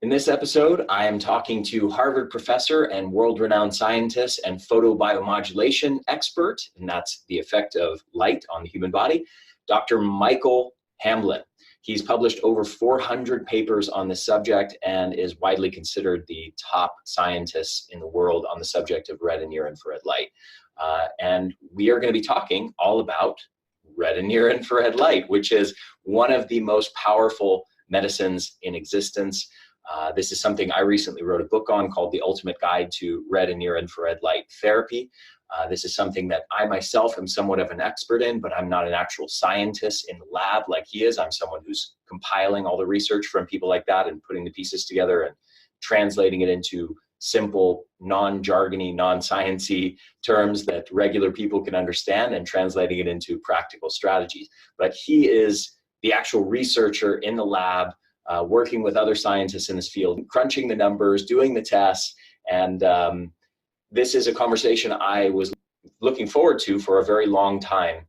In this episode, I am talking to Harvard professor and world-renowned scientist and photobiomodulation expert, and that's the effect of light on the human body, Dr. Michael Hamblin. He's published over 400 papers on this subject and is widely considered the top scientist in the world on the subject of red and near-infrared light. And we are going to be talking all about red and near-infrared light, which is one of the most powerful medicines in existence. This is something I recently wrote a book on called The Ultimate Guide to Red and Near-Infrared Light Therapy. This is something that I myself am somewhat of an expert in, but I'm not an actual scientist in the lab like he is. I'm someone who's compiling all the research from people like that and putting the pieces together and translating it into simple, non-jargony, non-sciencey terms that regular people can understand and translating it into practical strategies. But he is the actual researcher in the lab, working with other scientists in this field, crunching the numbers, doing the tests, and this is a conversation I was looking forward to for a very long time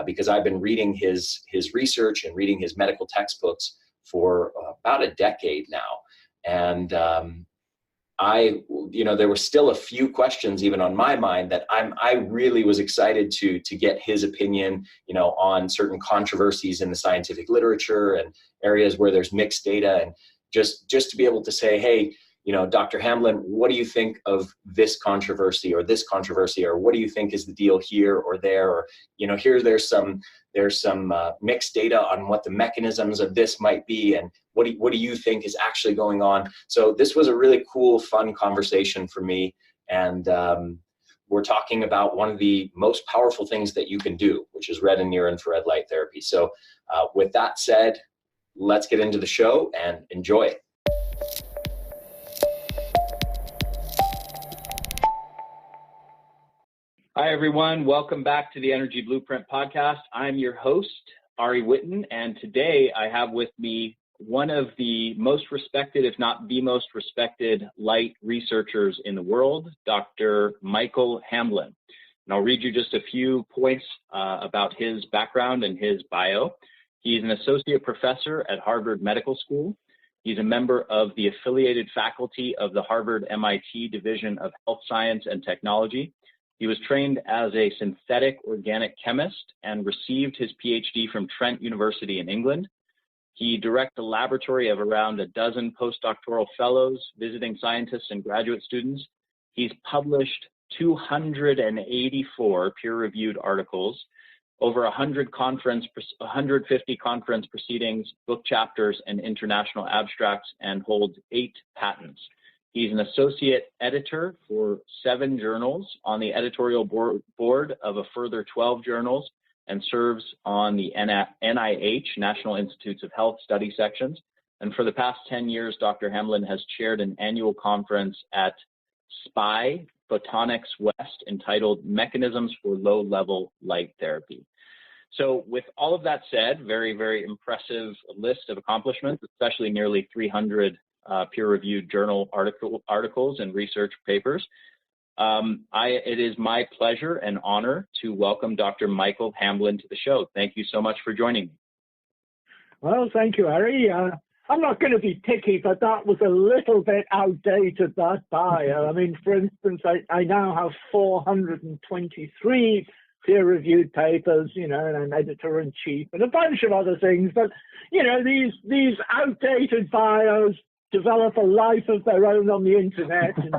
because I've been reading his research and reading his medical textbooks for about a decade now. And there were still a few questions even on my mind that I really was excited to get his opinion, on certain controversies in the scientific literature and areas where there's mixed data, and just to be able to say, hey, Dr. Hamblin, what do you think of this controversy, or what do you think is the deal here or there, or there's some mixed data on what the mechanisms of this might be, and what do you think is actually going on? So this was a really cool, fun conversation for me, and we're talking about one of the most powerful things that you can do, which is red and near-infrared light therapy. So with that said, let's get into the show and enjoy it. Hi, everyone. Welcome back to the Energy Blueprint podcast. I'm your host, Ari Whitten, and today I have with me one of the most respected, if not the most respected, light researchers in the world, Dr. Michael Hamblin. And I'll read you just a few points about his background and his bio. He's an associate professor at Harvard Medical School. He's a member of the affiliated faculty of the Harvard-MIT Division of Health Science and Technology. He was trained as a synthetic organic chemist and received his PhD from Trent University in England. He directs a laboratory of around a dozen postdoctoral fellows, visiting scientists, and graduate students. He's published 284 peer-reviewed articles, over 150 conference proceedings, book chapters, and international abstracts, and holds 8 patents. He's an associate editor for 7 journals, on the editorial board of a further 12 journals, and serves on the NIH, National Institutes of Health, study sections. And for the past 10 years, Dr. Hamblin has chaired an annual conference at SPI Photonics West entitled Mechanisms for Low-Level Light Therapy. So with all of that said, very, very impressive list of accomplishments, especially nearly 300 peer-reviewed journal articles and research papers. It is my pleasure and honor to welcome Dr. Michael Hamblin to the show. Thank you so much for joining me. Well, thank you, Ari. I'm not going to be picky, but that was a little bit outdated, that bio. I mean, for instance, I now have 423 peer-reviewed papers, and I'm editor-in-chief and a bunch of other things. But, these outdated bios develop a life of their own on the internet, and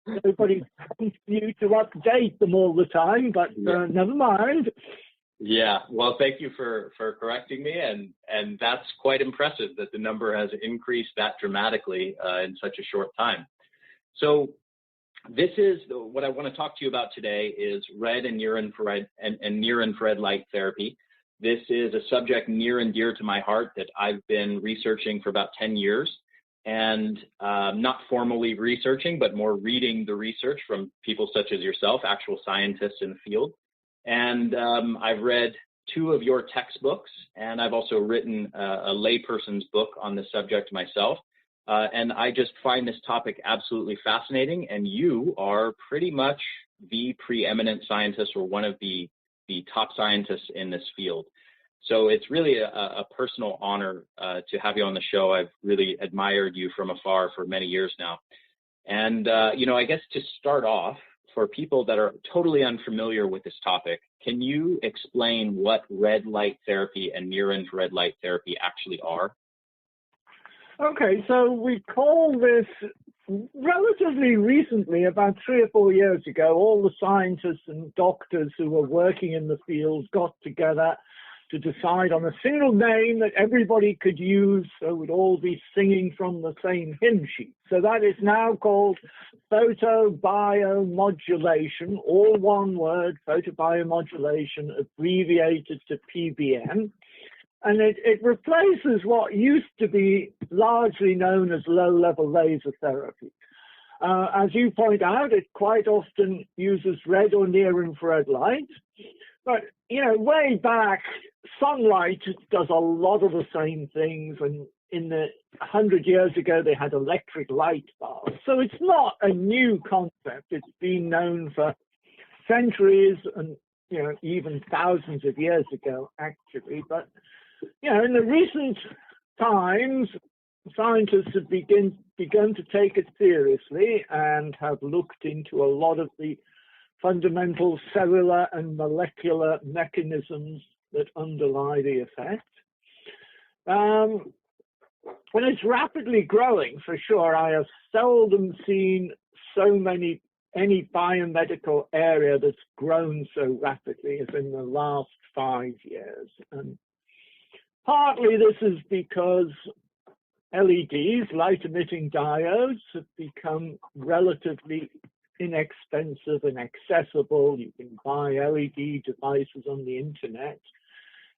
everybody wants you to update them all the time, but never mind. Yeah, well, thank you for correcting me, and that's quite impressive that the number has increased that dramatically in such a short time. So this is what I want to talk to you about today is red and near-infrared and near-infrared light therapy. This is a subject near and dear to my heart that I've been researching for about 10 years. And not formally researching, but more reading the research from people such as yourself, actual scientists in the field. And I've read 2 of your textbooks, and I've also written a layperson's book on the subject myself. And I just find this topic absolutely fascinating, and you are pretty much the preeminent scientist or one of the top scientists in this field. So it's really a personal honor to have you on the show. I've really admired you from afar for many years now. And, I guess to start off, for people that are totally unfamiliar with this topic, can you explain what red light therapy and near-infrared light therapy actually are? Okay, so we call this relatively recently, about 3 or 4 years ago, all the scientists and doctors who were working in the field got together to decide on a single name that everybody could use, so we'd all be singing from the same hymn sheet. So that is now called photobiomodulation, all one word, photobiomodulation, abbreviated to PBM. And it replaces what used to be largely known as low-level laser therapy. As you point out, it quite often uses red or near-infrared light. But, way back, sunlight does a lot of the same things. And in the 100 years ago, they had electric light bulbs. So it's not a new concept. It's been known for centuries and, even thousands of years ago, actually. But, in the recent times, scientists have begun to take it seriously and have looked into a lot of the fundamental cellular and molecular mechanisms that underlie the effect. And it's rapidly growing, for sure. I have seldom seen any biomedical area that's grown so rapidly as in the last 5 years. And partly this is because LEDs, light-emitting diodes, have become relatively inexpensive and accessible. You can buy LED devices on the internet.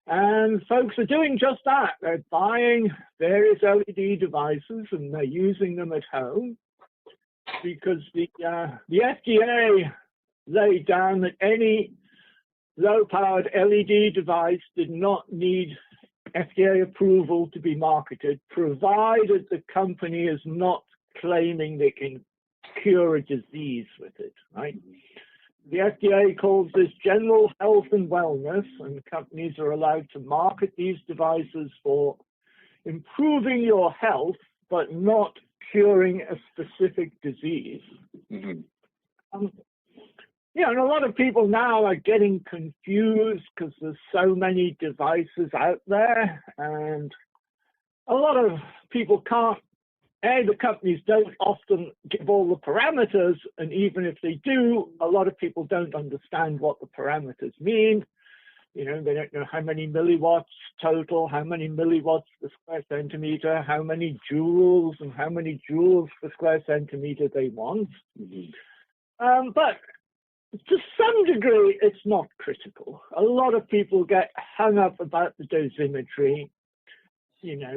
And folks are doing just that. They're buying various LED devices and they're using them at home because the FDA laid down that any low-powered LED device did not need FDA approval to be marketed, provided the company is not claiming they can cure a disease with it, right? The FDA calls this general health and wellness, and companies are allowed to market these devices for improving your health, but not curing a specific disease. Mm-hmm. And a lot of people now are getting confused because there's so many devices out there, and a lot of people can't. The companies don't often give all the parameters, and even if they do, a lot of people don't understand what the parameters mean. They don't know how many milliwatts total, how many milliwatts per square centimeter, how many joules, and how many joules per square centimeter they want. Mm-hmm. But to some degree, it's not critical. A lot of people get hung up about the dosimetry,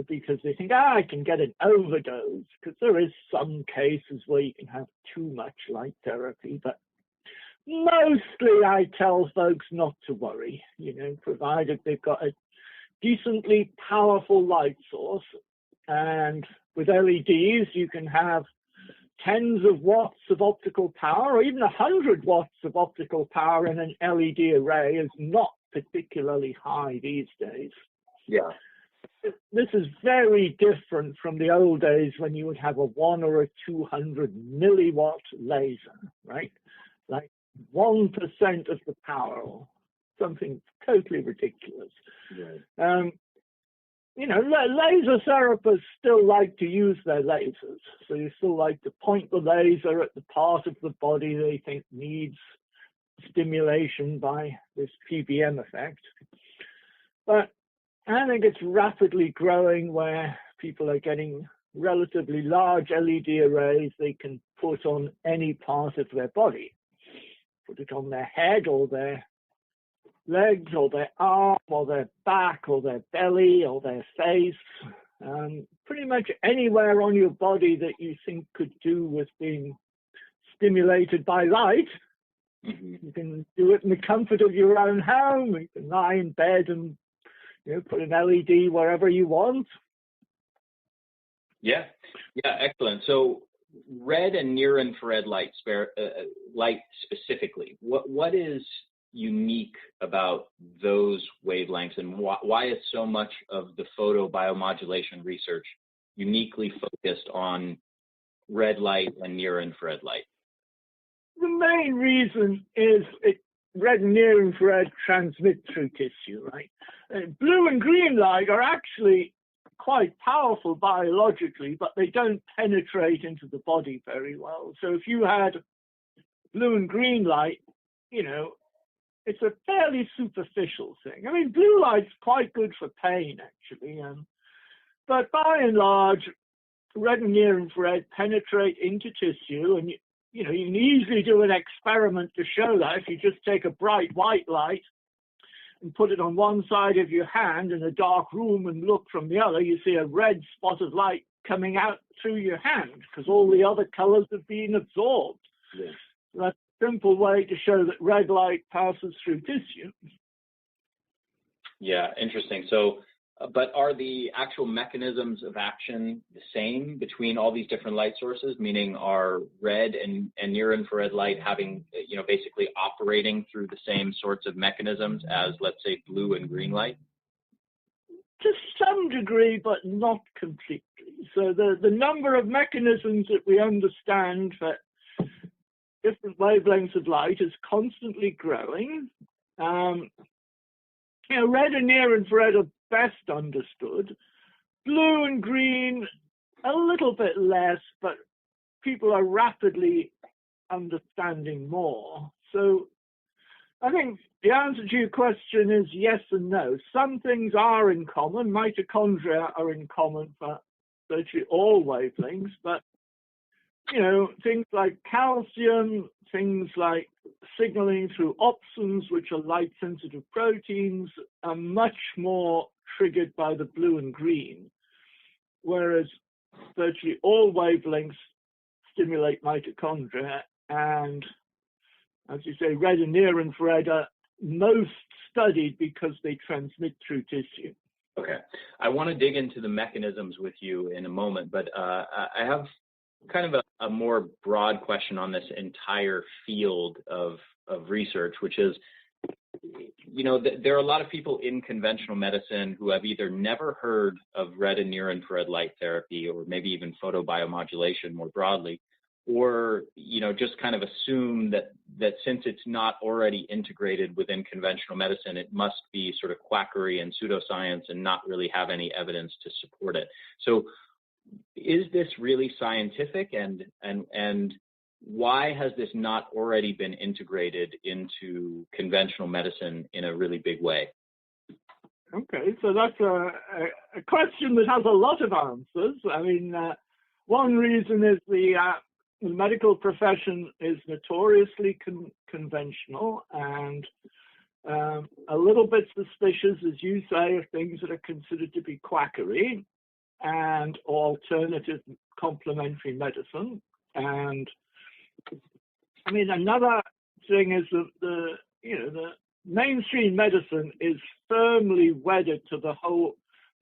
because they think, I can get an overdose, because there is some cases where you can have too much light therapy. But mostly I tell folks not to worry, provided they've got a decently powerful light source. And with LEDs, you can have tens of watts of optical power, or even 100 watts of optical power in an LED array is not particularly high these days. Yeah. This is very different from the old days when you would have a 1 or a 200 milliwatt laser, right? Like 1% of the power, or something totally ridiculous. Right. Laser therapists still like to use their lasers. So you still like to point the laser at the part of the body they think needs stimulation by this PBM effect. But I think it's rapidly growing where people are getting relatively large LED arrays they can put on any part of their body. Put it on their head or their legs or their arm or their back or their belly or their face. Pretty much anywhere on your body that you think could do with being stimulated by light. Mm-hmm. You can do it in the comfort of your own home. You can lie in bed and put an LED wherever you want. Yeah, excellent. So red and near-infrared light specifically, what is unique about those wavelengths, and why is so much of the photobiomodulation research uniquely focused on red light and near-infrared light? The main reason is red and near-infrared transmit through tissue, right? Blue and green light are actually quite powerful biologically, but they don't penetrate into the body very well. So if you had blue and green light, it's a fairly superficial thing. I mean, blue light's quite good for pain, actually, but by and large, red and near-infrared penetrate into tissue, and you can easily do an experiment to show that. If you just take a bright white light and put it on one side of your hand in a dark room and look from the other, you see a red spot of light coming out through your hand because all the other colors have been absorbed. Yeah. That's a simple way to show that red light passes through tissue. Yeah, interesting. So, but are the actual mechanisms of action the same between all these different light sources? Meaning, are red and near-infrared light having, basically operating through the same sorts of mechanisms as, let's say, blue and green light? To some degree, but not completely. So the number of mechanisms that we understand for different wavelengths of light is constantly growing. Red and near-infrared are best understood. Blue and green, a little bit less, but people are rapidly understanding more. So I think the answer to your question is yes and no. Some things are in common. Mitochondria are in common for virtually all wavelengths, but things like calcium, things like signaling through opsons, which are light-sensitive proteins, are much more triggered by the blue and green, whereas virtually all wavelengths stimulate mitochondria, and as you say, red and near-infrared are most studied because they transmit through tissue. Okay. I want to dig into the mechanisms with you in a moment, but I have kind of a more broad question on this entire field of research, which is, there are a lot of people in conventional medicine who have either never heard of red and near-infrared light therapy, or maybe even photobiomodulation more broadly, or, just kind of assume that since it's not already integrated within conventional medicine, it must be sort of quackery and pseudoscience and not really have any evidence to support it. So is this really scientific, and why has this not already been integrated into conventional medicine in a really big way? Okay, so that's a question that has a lot of answers. I mean, one reason is the medical profession is notoriously conventional and a little bit suspicious, as you say, of things that are considered to be quackery and alternative complementary medicine. And I mean, another thing is that the mainstream medicine is firmly wedded to the whole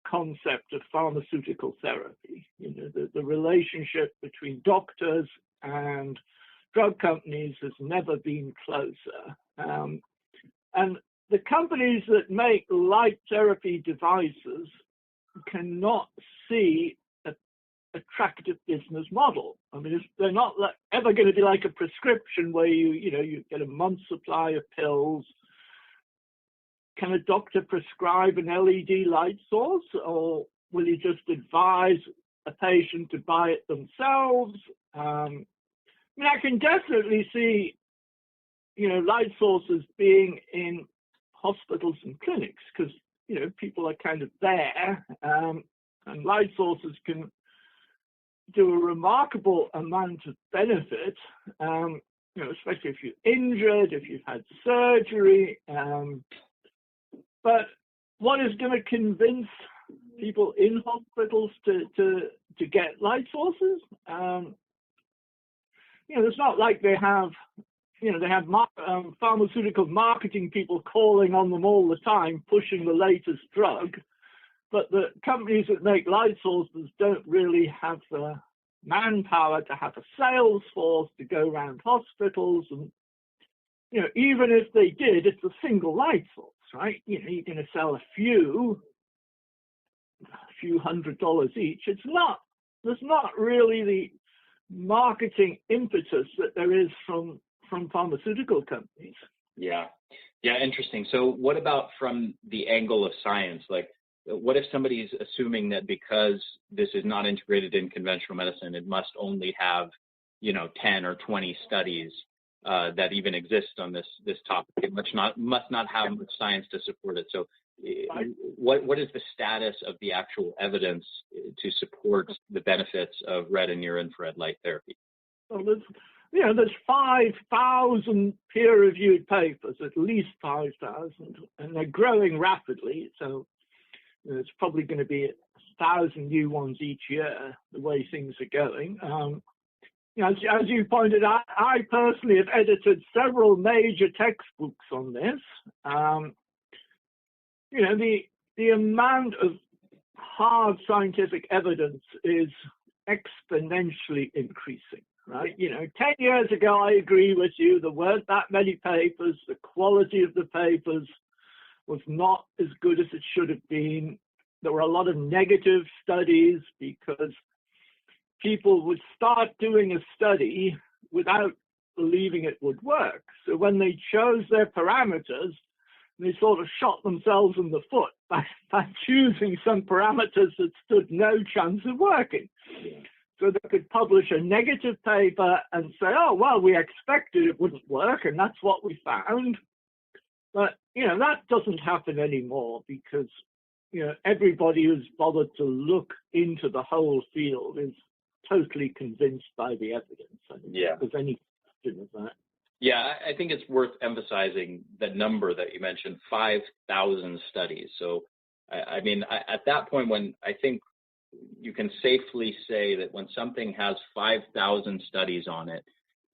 concept of pharmaceutical therapy. The relationship between doctors and drug companies has never been closer. And the companies that make light therapy devices cannot see an attractive business model. I mean, they're not ever going to be like a prescription where you get a month's supply of pills. Can a doctor prescribe an LED light source, or will he just advise a patient to buy it themselves? I mean, I can definitely see, light sources being in hospitals and clinics because, people are kind of there, and light sources can do a remarkable amount of benefit, especially if you're injured, if you've had surgery. But what is going to convince people in hospitals to get light sources? It's not like they have pharmaceutical marketing people calling on them all the time, pushing the latest drug. But the companies that make light sources don't really have the manpower to have a sales force to go around hospitals and even if they did, it's a single light source, right? You're going to sell a few $100 each. There's not really the marketing impetus that there is from pharmaceutical companies. Yeah, interesting. So what about from the angle of science? Like, what if somebody's assuming that because this is not integrated in conventional medicine, it must only have, 10 or 20 studies that even exist on this topic? It must not have much science to support it. So what is the status of the actual evidence to support the benefits of red and near-infrared light therapy? Well, there's 5,000 peer-reviewed papers, at least 5,000, and they're growing rapidly. So it's probably going to be 1,000 new ones each year, the way things are going. As you pointed out, I personally have edited several major textbooks on this. The amount of hard scientific evidence is exponentially increasing, right? 10 years ago, I agree with you, there weren't that many papers. The quality of the papers was not as good as it should have been. There were a lot of negative studies because people would start doing a study without believing it would work. So when they chose their parameters, they sort of shot themselves in the foot by choosing some parameters that stood no chance of working. So they could publish a negative paper and say, oh, well, we expected it wouldn't work, and that's what we found. But, that doesn't happen anymore because, everybody who's bothered to look into the whole field is totally convinced by the evidence. I don't think there's any question of that. Yeah, I think it's worth emphasizing the number that you mentioned, 5,000 studies. So, at that point when I think you can safely say that when something has 5,000 studies on it,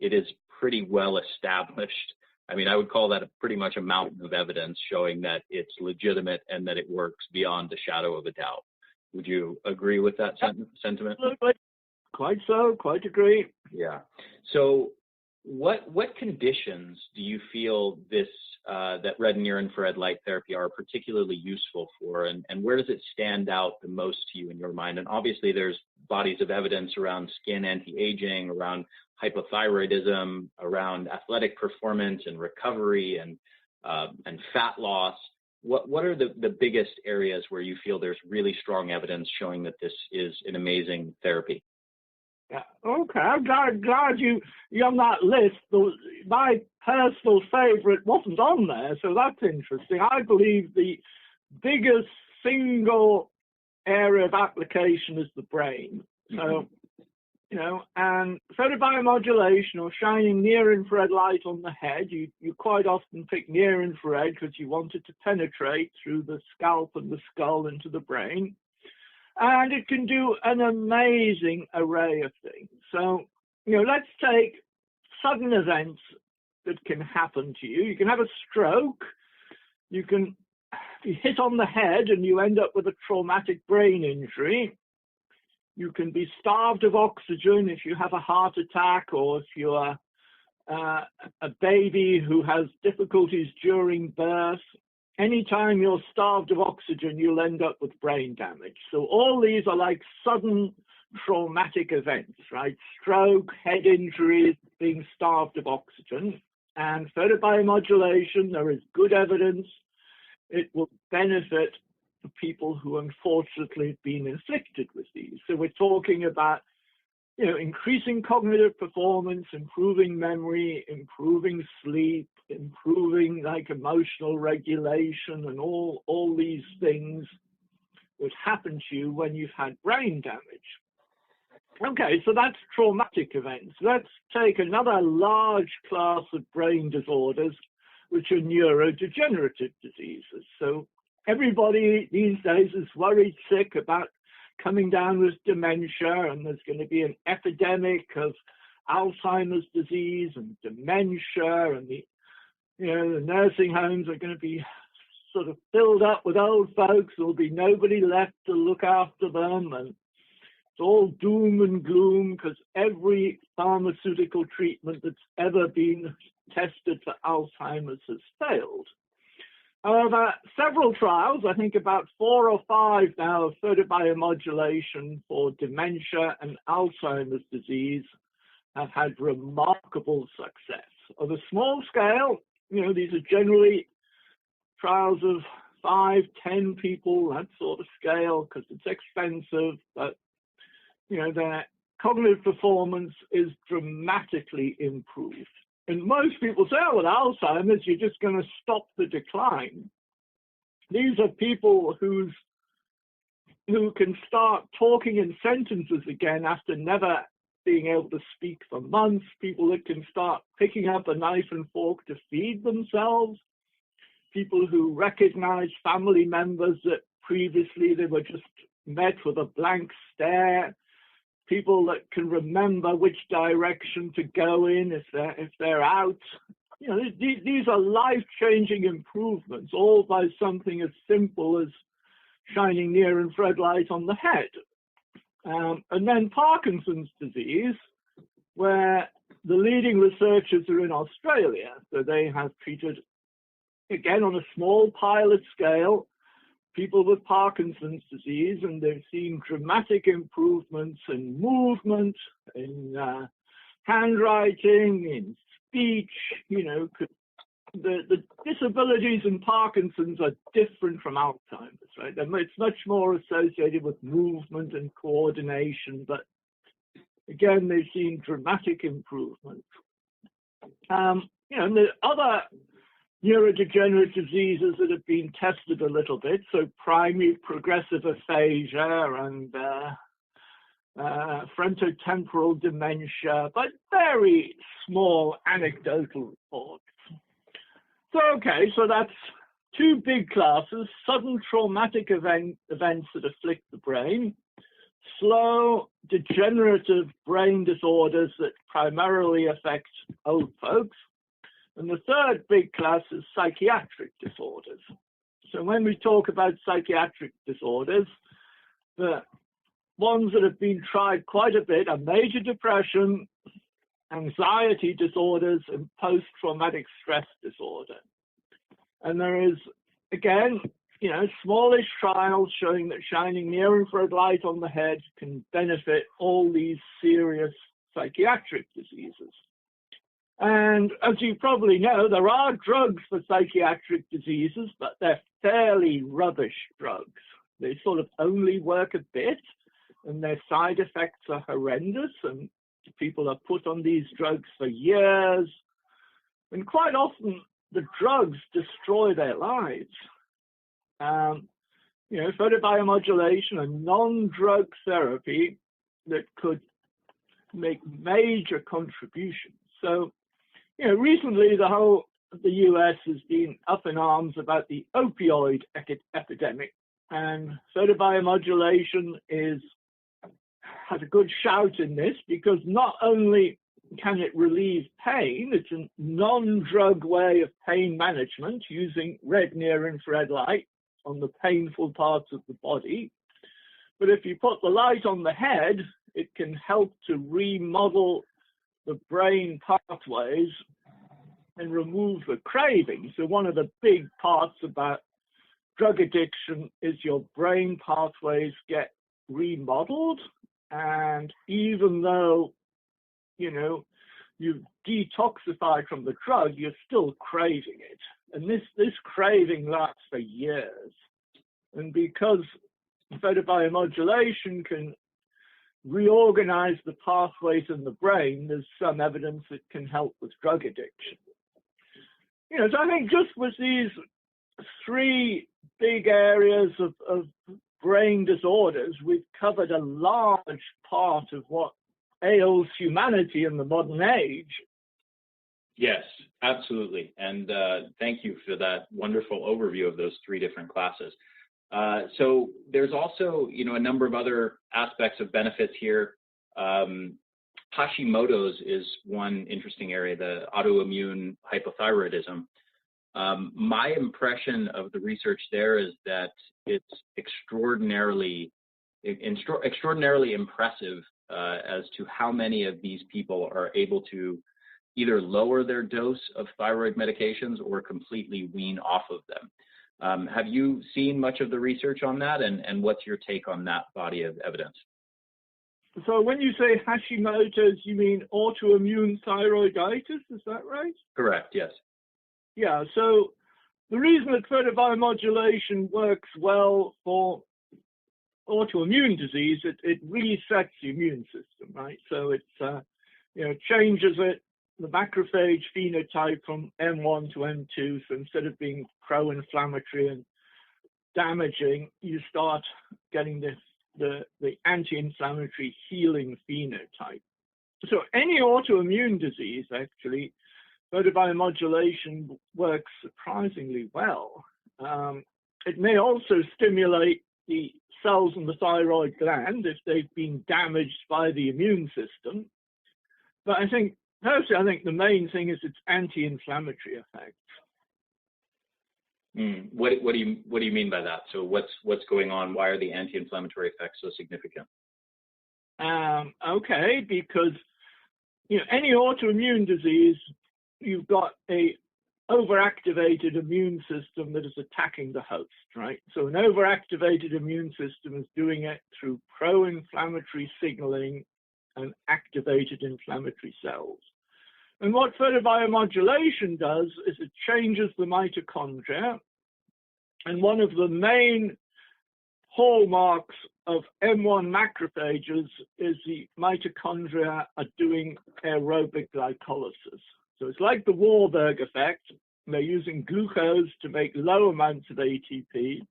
it is pretty well established. I would call that pretty much a mountain of evidence showing that it's legitimate and that it works beyond the shadow of a doubt. Would you agree with that sentiment? Absolutely. Quite so, quite agree. Yeah. So what conditions do you feel that red and near-infrared light therapy are particularly useful for, and where does it stand out the most to you in your mind? And obviously there's bodies of evidence around skin anti-aging, around hypothyroidism, around athletic performance and recovery and fat loss. What are the biggest areas where you feel there's really strong evidence showing that this is an amazing therapy? Yeah. Okay. I'm glad you're on that list. My personal favorite wasn't on there, so that's interesting. I believe the biggest single area of application is the brain. So, and photobiomodulation or shining near-infrared light on the head, you quite often pick near-infrared because you want it to penetrate through the scalp and the skull into the brain. And it can do an amazing array of things. So, let's take sudden events that can happen to you. You can have a stroke. You can be hit on the head and you end up with a traumatic brain injury. You can be starved of oxygen if you have a heart attack or if you're a baby who has difficulties during birth. Anytime you're starved of oxygen, you'll end up with brain damage. So all these are like sudden traumatic events, right? Stroke, head injuries, being starved of oxygen. And photobiomodulation, there is good evidence it will benefit the people who unfortunately have been inflicted with these. So we're talking about increasing cognitive performance, improving memory, improving sleep, improving emotional regulation, and all these things would happen to you when you've had brain damage. Okay, so that's traumatic events. Let's take another large class of brain disorders, which are neurodegenerative diseases. So everybody these days is worried sick about coming down with dementia, and there's going to be an epidemic of Alzheimer's disease and dementia, and the nursing homes are going to be sort of filled up with old folks. There'll be nobody left to look after them, and it's all doom and gloom because every pharmaceutical treatment that's ever been tested for Alzheimer's has failed. However, several trials, I think about 4 or 5 now, of photobiomodulation for dementia and Alzheimer's disease have had remarkable success. On a small scale, these are generally trials of 5, 10 people, that sort of scale, because it's expensive, but, their cognitive performance is dramatically improved. And most people say, oh, with Alzheimer's, you're just going to stop the decline. These are people who can start talking in sentences again after never being able to speak for months, people that can start picking up a knife and fork to feed themselves, people who recognize family members that previously they were just met with a blank stare, people that can remember which direction to go in if they're out. These are life-changing improvements, all by something as simple as shining near-infrared light on the head. And then Parkinson's disease, where the leading researchers are in Australia. So they have treated, again, on a small pilot scale, people with Parkinson's disease, and they've seen dramatic improvements in movement, in handwriting, in speech. The disabilities in Parkinson's are different from Alzheimer's, right? It's much more associated with movement and coordination, but again, they've seen dramatic improvements. And the other neurodegenerative diseases that have been tested a little bit, so primary progressive aphasia and frontotemporal dementia, but very small anecdotal reports. So that's 2 big classes: sudden traumatic events that afflict the brain, slow degenerative brain disorders that primarily affect old folks, and the third big class is psychiatric disorders. So when we talk about psychiatric disorders, the ones that have been tried quite a bit are major depression, anxiety disorders, and post-traumatic stress disorder. And there is, again, smallish trials showing that shining near-infrared light on the head can benefit all these serious psychiatric diseases. And as you probably know, there are drugs for psychiatric diseases, but they're fairly rubbish drugs. They sort of only work a bit, and their side effects are horrendous, and people are put on these drugs for years. And quite often, the drugs destroy their lives. Photobiomodulation, a non-drug therapy that could make major contributions. So, recently the US has been up in arms about the opioid epidemic, and photobiomodulation has a good shout in this, because not only can it relieve pain, it's a non-drug way of pain management using red near-infrared light on the painful parts of the body. But if you put the light on the head, it can help to remodel the brain pathways and remove the craving. So one of the big parts about drug addiction is your brain pathways get remodeled, and even though you've detoxified from the drug, you're still craving it. And this craving lasts for years. And because photobiomodulation can reorganize the pathways in the brain, there's some evidence it can help with drug addiction. So I think just with these 3 big areas of brain disorders, we've covered a large part of what ails humanity in the modern age. Yes, absolutely. And thank you for that wonderful overview of those 3 different classes. So there's also, a number of other aspects of benefits here. Hashimoto's is one interesting area, the autoimmune hypothyroidism. My impression of the research there is that it's extraordinarily impressive as to how many of these people are able to either lower their dose of thyroid medications or completely wean off of them. Have you seen much of the research on that, and what's your take on that body of evidence? So when you say Hashimoto's, you mean autoimmune thyroiditis, is that right? Correct, yes. Yeah, so the reason that photobiomodulation works well for autoimmune disease, it resets the immune system, right? So it's, changes it, the macrophage phenotype from M1 to M2. So instead of being pro-inflammatory and damaging, you start getting the anti-inflammatory healing phenotype. So any autoimmune disease, actually, photobiomodulation works surprisingly well. It may also stimulate the cells in the thyroid gland if they've been damaged by the immune system. But personally, I think the main thing is its anti-inflammatory effects. What do you mean by that? So what's going on? Why are the anti-inflammatory effects so significant? Okay, because any autoimmune disease, you've got a overactivated immune system that is attacking the host, right? So an overactivated immune system is doing it through pro-inflammatory signaling and activated inflammatory cells. And what photobiomodulation does is it changes the mitochondria. And one of the main hallmarks of M1 macrophages is the mitochondria are doing aerobic glycolysis. So it's like the Warburg effect. They're using glucose to make low amounts of ATP.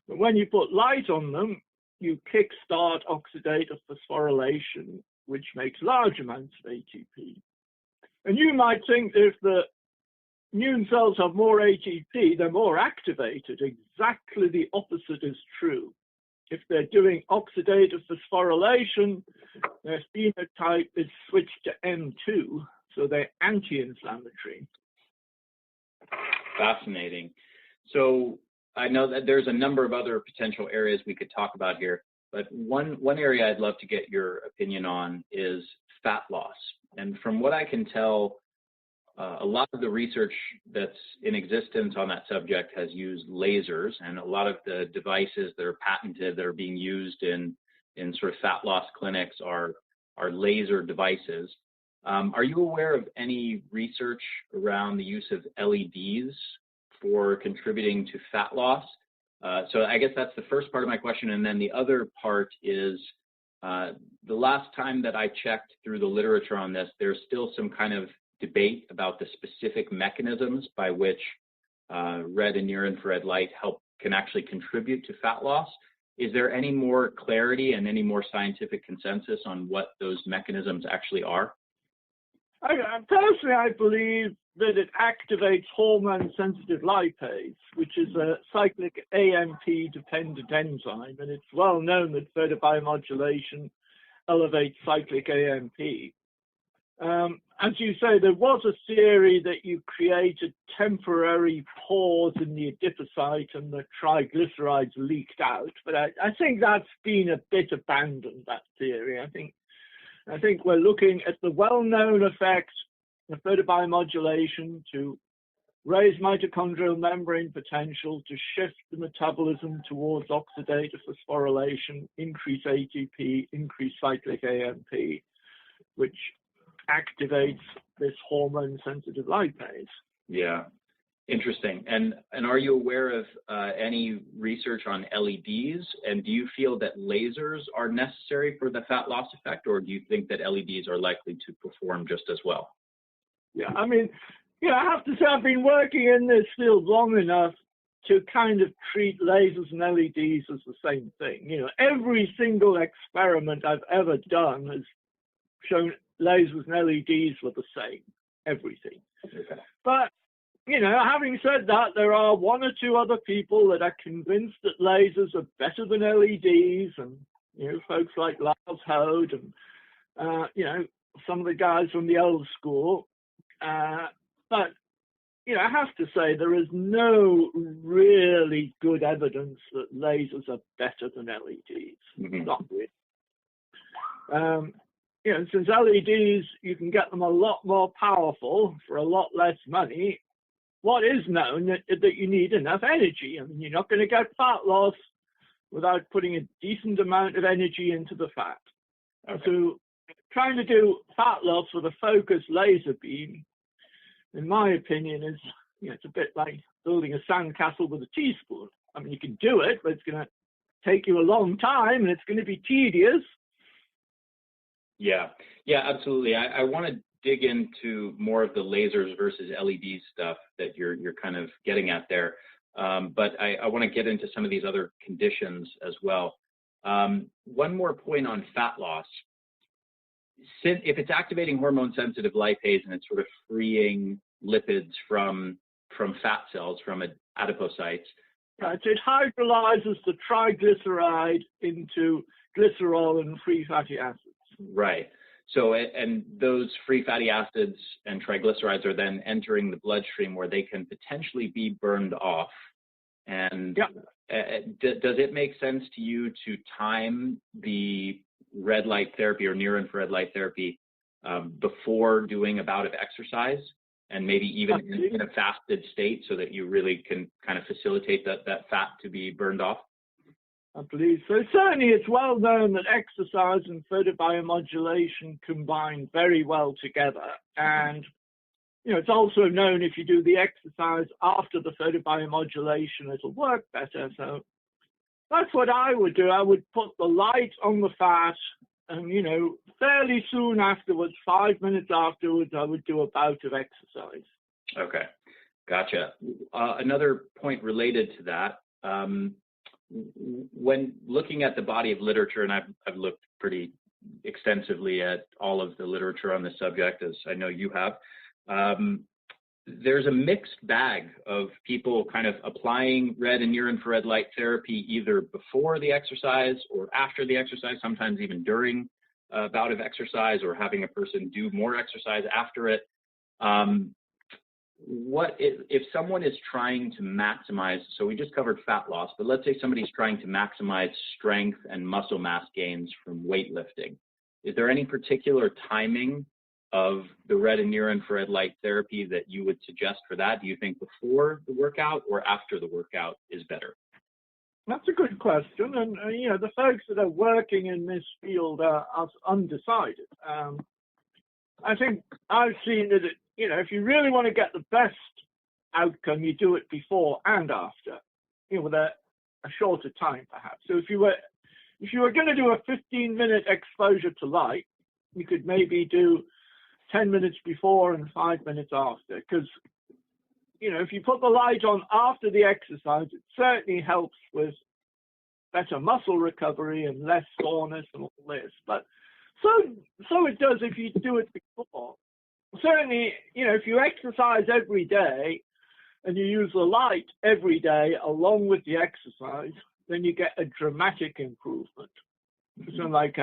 But when you put light on them, you kickstart oxidative phosphorylation, which makes large amounts of ATP. And you might think that if the immune cells have more ATP, they're more activated. Exactly the opposite is true. If they're doing oxidative phosphorylation, their phenotype is switched to M2, so they're anti-inflammatory. Fascinating. So I know that there's a number of other potential areas we could talk about here, but one area I'd love to get your opinion on is fat loss. And from what I can tell, a lot of the research that's in existence on that subject has used lasers, and a lot of the devices that are patented that are being used in sort of fat loss clinics are laser devices. Are you aware of any research around the use of LEDs for contributing to fat loss? So I guess that's the first part of my question. And then the other part is, the last time that I checked through the literature on this, there's still some kind of debate about the specific mechanisms by which red and near infrared light can actually contribute to fat loss. Is there any more clarity and any more scientific consensus on what those mechanisms actually are? Personally, I believe that it activates hormone-sensitive lipase, which is a cyclic AMP-dependent enzyme, and it's well known that photobiomodulation elevates cyclic AMP. As you say, there was a theory that you created temporary pores in the adipocyte and the triglycerides leaked out, but I think that's been a bit abandoned, that theory. I think we're looking at the well-known effect of photobiomodulation to raise mitochondrial membrane potential, to shift the metabolism towards oxidative phosphorylation, increase ATP, increase cyclic AMP, which activates this hormone-sensitive lipase. Yeah, interesting. And are you aware of any research on LEDs? And do you feel that lasers are necessary for the fat loss effect, or do you think that LEDs are likely to perform just as well? Yeah, I mean, I have to say I've been working in this field long enough to kind of treat lasers and LEDs as the same thing. Every single experiment I've ever done has shown lasers and LEDs were the same, everything. Okay. But, having said that, there are one or two other people that are convinced that lasers are better than LEDs, and, folks like Lars Hode and, some of the guys from the old school. But, I have to say there is no really good evidence that lasers are better than LEDs. Mm-hmm. Not really. since LEDs, you can get them a lot more powerful for a lot less money, what is known that you need enough energy. I mean, you're not going to get fat loss without putting a decent amount of energy into the fat. Okay. So trying to do fat loss with a focused laser beam, in my opinion, is, it's a bit like building a sandcastle with a teaspoon. I mean, you can do it, but it's going to take you a long time and it's going to be tedious. Yeah, absolutely. I want to dig into more of the lasers versus LED stuff that you're kind of getting at there. But I want to get into some of these other conditions as well. One more point on fat loss. If it's activating hormone-sensitive lipase and it's sort of freeing lipids from fat cells, from adipocytes. Right, it hydrolyzes the triglyceride into glycerol and free fatty acids. Right. So, and those free fatty acids and triglycerides are then entering the bloodstream where they can potentially be burned off. And does it make sense to you to time the red light therapy or near infrared light therapy before doing a bout of exercise, and maybe even in a fasted state, so that you really can kind of facilitate that fat to be burned off? I believe so. Certainly, it's well known that exercise and photobiomodulation combine very well together. And, it's also known if you do the exercise after the photobiomodulation, it'll work better. So that's what I would do. I would put the light on the fat, and, fairly soon afterwards, 5 minutes afterwards, I would do a bout of exercise. Okay, gotcha. Another point related to that, when looking at the body of literature, and I've looked pretty extensively at all of the literature on this subject, as I know you have, there's a mixed bag of people kind of applying red and near infrared light therapy either before the exercise or after the exercise, sometimes even during a bout of exercise, or having a person do more exercise after it. What if someone is trying to maximize, so we just covered fat loss, but let's say somebody's trying to maximize strength and muscle mass gains from weightlifting. Is there any particular timing of the red and near infrared light therapy that you would suggest for that? Do you think before the workout or after the workout is better? That's a good question. And, the folks that are working in this field are undecided. I think I've seen that, if you really want to get the best outcome, you do it before and after, with a shorter time perhaps. So if you were going to do a 15-minute exposure to light, you could maybe do 10 minutes before and 5 minutes after. Because, if you put the light on after the exercise, it certainly helps with better muscle recovery and less soreness and all this. But so it does if you do it before. Certainly, if you exercise every day and you use the light every day along with the exercise, then you get a dramatic improvement. So like,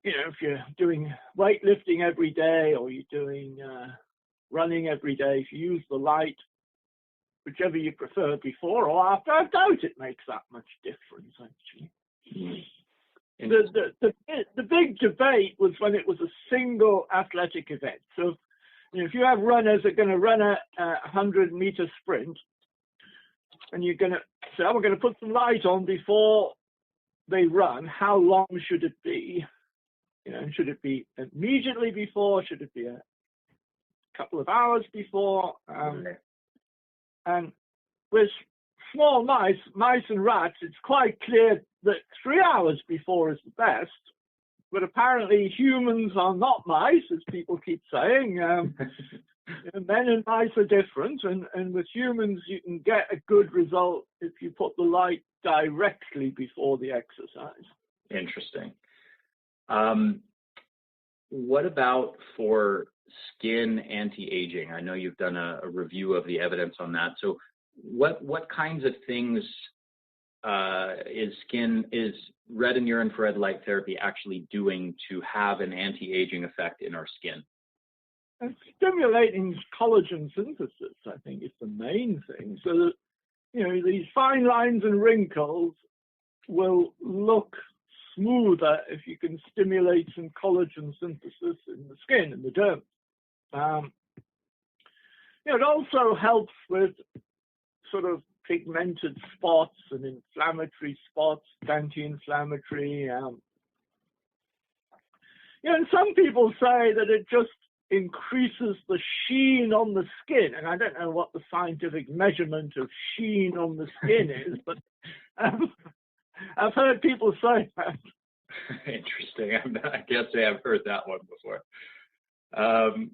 if you're doing weightlifting every day or you're doing running every day, if you use the light, whichever you prefer, before or after, I doubt it makes that much difference, actually. The big debate was when it was a single athletic event. So, if you have runners that are going to run a 100-meter sprint, and you're going to say, we're going to put some light on before they run, how long should it be? Should it be immediately before? Should it be a couple of hours before? And with small mice and rats, it's quite clear that 3 hours before is the best. But apparently humans are not mice, as people keep saying. Men and mice are different. And with humans, you can get a good result if you put the light directly before the exercise. Interesting. What about for skin anti-aging? I know you've done a review of the evidence on that. So what kinds of things is red and near infrared light therapy actually doing to have an anti-aging effect in our skin? And stimulating collagen synthesis, I think, is the main thing. So that, these fine lines and wrinkles will look smoother if you can stimulate some collagen synthesis in the skin, in the derm. It also helps with sort of pigmented spots and inflammatory spots, anti-inflammatory. And some people say that it just increases the sheen on the skin, and I don't know what the scientific measurement of sheen on the skin is, but I've heard people say that. Interesting. I can't say I've heard that one before. I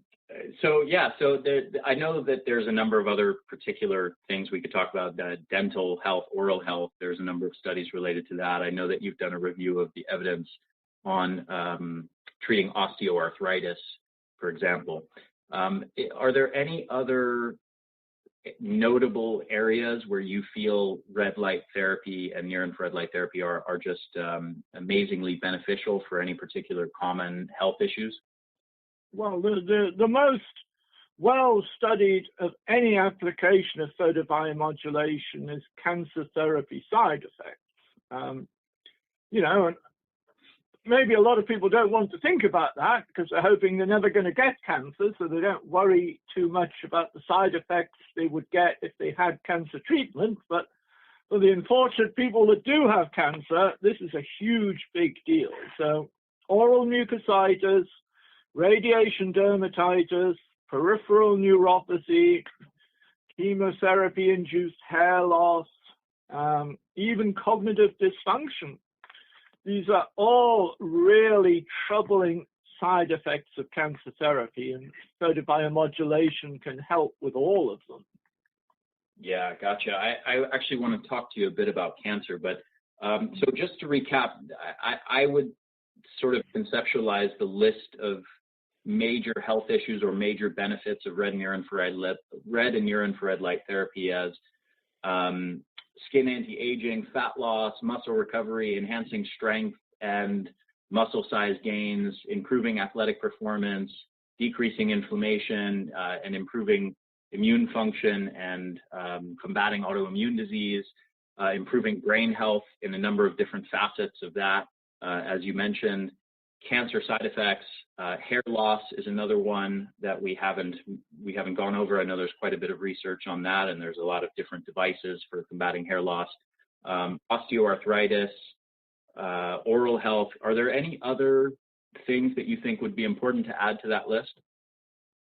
know that there's a number of other particular things we could talk about, dental health, oral health. There's a number of studies related to that. I know that you've done a review of the evidence on treating osteoarthritis, for example. Are there any other notable areas where you feel red light therapy and near-infrared light therapy are just amazingly beneficial for any particular common health issues? Well, the most well-studied of any application of photobiomodulation is cancer therapy side effects. And maybe a lot of people don't want to think about that because they're hoping they're never going to get cancer, so they don't worry too much about the side effects they would get if they had cancer treatment. But for the unfortunate people that do have cancer, this is a huge, big deal. So oral mucositis, radiation dermatitis, peripheral neuropathy, chemotherapy-induced hair loss, even cognitive dysfunction. These are all really troubling side effects of cancer therapy, and photobiomodulation can help with all of them. Yeah, gotcha. I actually want to talk to you a bit about cancer, but so just to recap, I would sort of conceptualize the list of major health issues or major benefits of red and near-infrared light therapy as skin anti-aging, fat loss, muscle recovery, enhancing strength and muscle size gains, improving athletic performance, decreasing inflammation, and improving immune function and combating autoimmune disease, improving brain health in a number of different facets of that, as you mentioned. Cancer side effects, hair loss is another one that we haven't gone over. I know there's quite a bit of research on that, and there's a lot of different devices for combating hair loss. Osteoarthritis, oral health. Are there any other things that you think would be important to add to that list?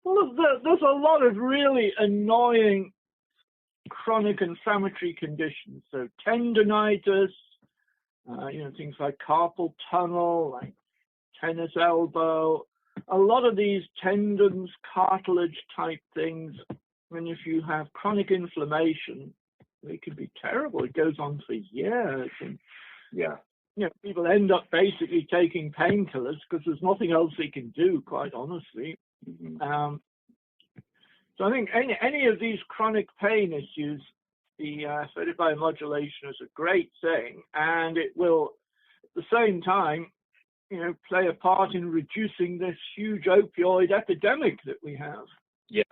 Well, there's a lot of really annoying chronic inflammatory conditions. So tendinitis, things like carpal tunnel, like tennis elbow, a lot of these tendons, cartilage type things, and if you have chronic inflammation, they can be terrible. It goes on for years. And, people end up basically taking painkillers because there's nothing else they can do, quite honestly. Mm-hmm. So I think any of these chronic pain issues, the photobiomodulation is a great thing, and it will, at the same time, play a part in reducing this huge opioid epidemic that we have. Yeah.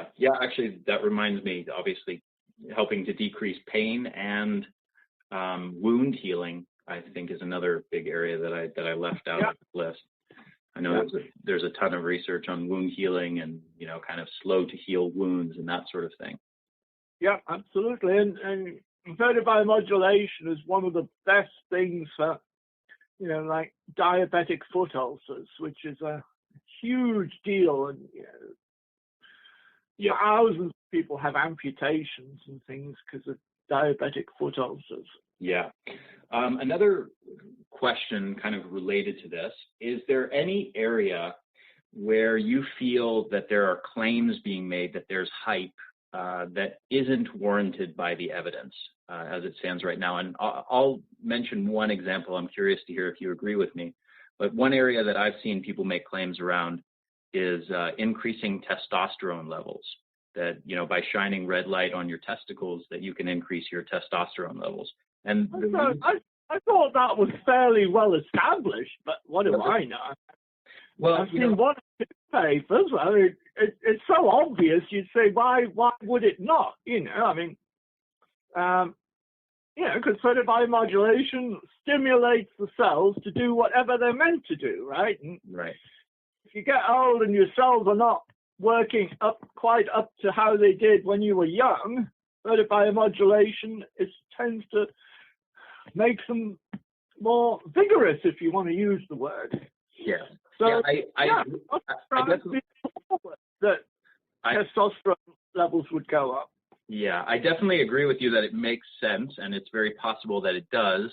Actually, that reminds me, obviously, helping to decrease pain and wound healing, I think, is another big area that I left out of the list. I know there's a ton of research on wound healing and, kind of slow to heal wounds and that sort of thing. Yeah, absolutely. And photobiomodulation is one of the best things for like diabetic foot ulcers, which is a huge deal. And thousands of people have amputations and things because of diabetic foot ulcers. Yeah. Another question kind of related to this, is there any area where you feel that there are claims being made that there's hype that isn't warranted by the evidence as it stands right now? And I'll mention one example. I'm curious to hear if you agree with me. But one area that I've seen people make claims around is increasing testosterone levels. That, by shining red light on your testicles, that you can increase your testosterone levels. And I thought that was fairly well established, but what do I know? Well, I've seen one or two papers. I mean, it's so obvious. You'd say, why would it not? because photobiomodulation stimulates the cells to do whatever they're meant to do, right? And Right. if you get old and your cells are not working quite up to how they did when you were young, photobiomodulation tends to make them more vigorous, if you want to use the word. Yeah. So, I guess that testosterone levels would go up. Yeah, I definitely agree with you that it makes sense, and it's very possible that it does.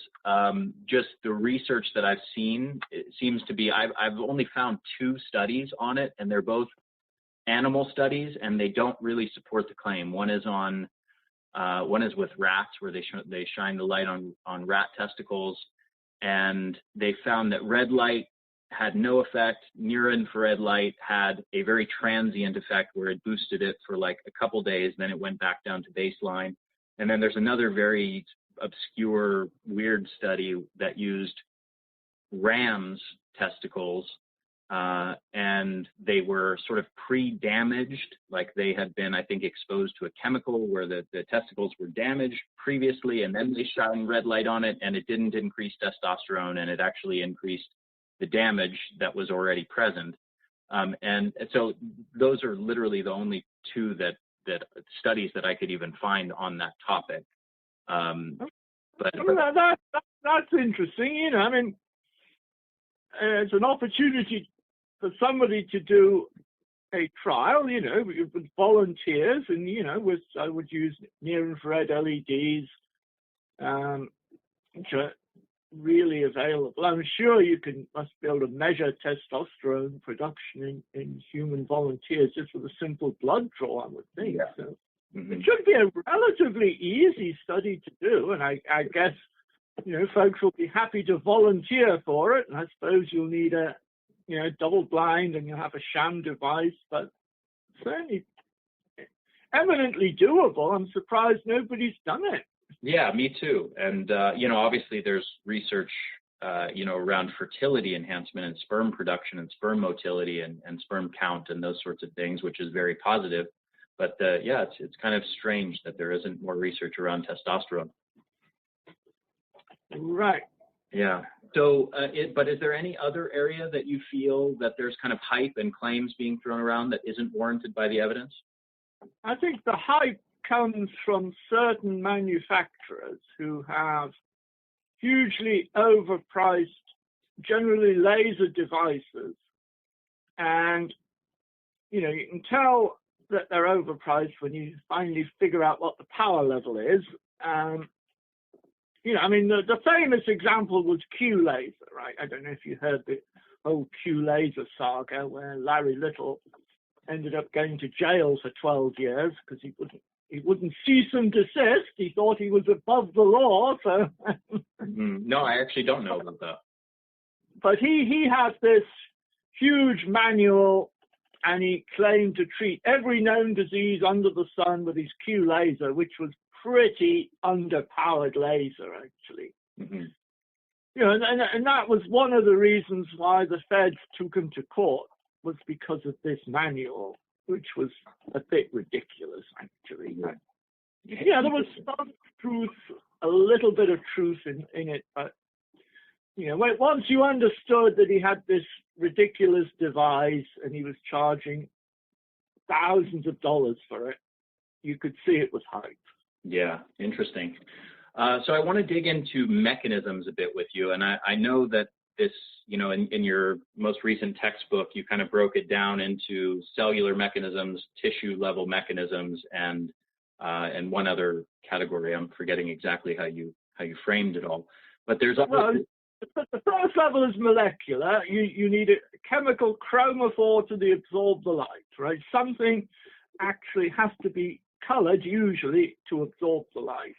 Just the research that I've seen, it seems to be, I've only found 2 studies on it, and they're both animal studies, and they don't really support the claim. One is with rats, where they shine the light on rat testicles, and they found that red light had no effect. Near infrared light had a very transient effect where it boosted it for like a couple days, then it went back down to baseline. And then there's another very obscure, weird study that used rams' testicles, and they were sort of pre-damaged, like they had been, I think, exposed to a chemical where the testicles were damaged previously, and then they shone red light on it, and it didn't increase testosterone, and it actually increased the damage that was already present. And so those are literally the only 2 that studies that I could even find on that topic. But that's interesting. I mean, it's an opportunity for somebody to do a trial, with volunteers, and I would use near-infrared LEDs, which are really available. I'm sure you must be able to measure testosterone production in human volunteers just with a simple blood draw, I would think. Yeah. So it should be a relatively easy study to do, and I guess folks will be happy to volunteer for it. And I suppose you'll need a double blind, and you'll have a sham device, but certainly eminently doable. I'm surprised nobody's done it. Yeah, me too. And, obviously there's research, around fertility enhancement and sperm production and sperm motility and sperm count and those sorts of things, which is very positive. But, it's kind of strange that there isn't more research around testosterone. Right. Yeah. So, but is there any other area that you feel that there's kind of hype and claims being thrown around that isn't warranted by the evidence? I think the hype comes from certain manufacturers who have hugely overpriced, generally laser devices. And, you can tell that they're overpriced when you finally figure out what the power level is. The famous example was Q laser, right? I don't know if you heard the whole Q laser saga where Larry Little ended up going to jail for 12 years because he wouldn't cease and desist. He thought he was above the law. So No, I actually don't know about that. But he had this huge manual, and he claimed to treat every known disease under the sun with his Q laser, which was pretty underpowered laser, actually. Mm-hmm. And that was one of the reasons why the feds took him to court, was because of this manual, which was a bit ridiculous, actually. Yeah, there was some truth, a little bit of truth in it, but once you understood that he had this ridiculous device and he was charging thousands of dollars for it, you could see it was hype. Yeah, interesting. So I want to dig into mechanisms a bit with you, and I know that this, in your most recent textbook, you kind of broke it down into cellular mechanisms, tissue level mechanisms, and one other category. I'm forgetting exactly how you framed it all. But there's the first level is molecular. You need a chemical chromophore to absorb the light, right? Something actually has to be colored, usually, to absorb the light.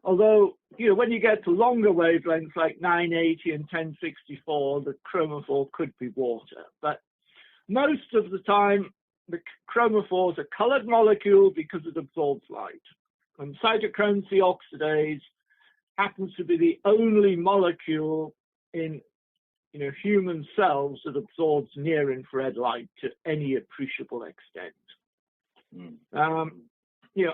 Although, when you get to longer wavelengths like 980 and 1064, the chromophore could be water. But most of the time, the chromophore is a colored molecule because it absorbs light. And cytochrome C oxidase happens to be the only molecule in human cells that absorbs near infrared light to any appreciable extent.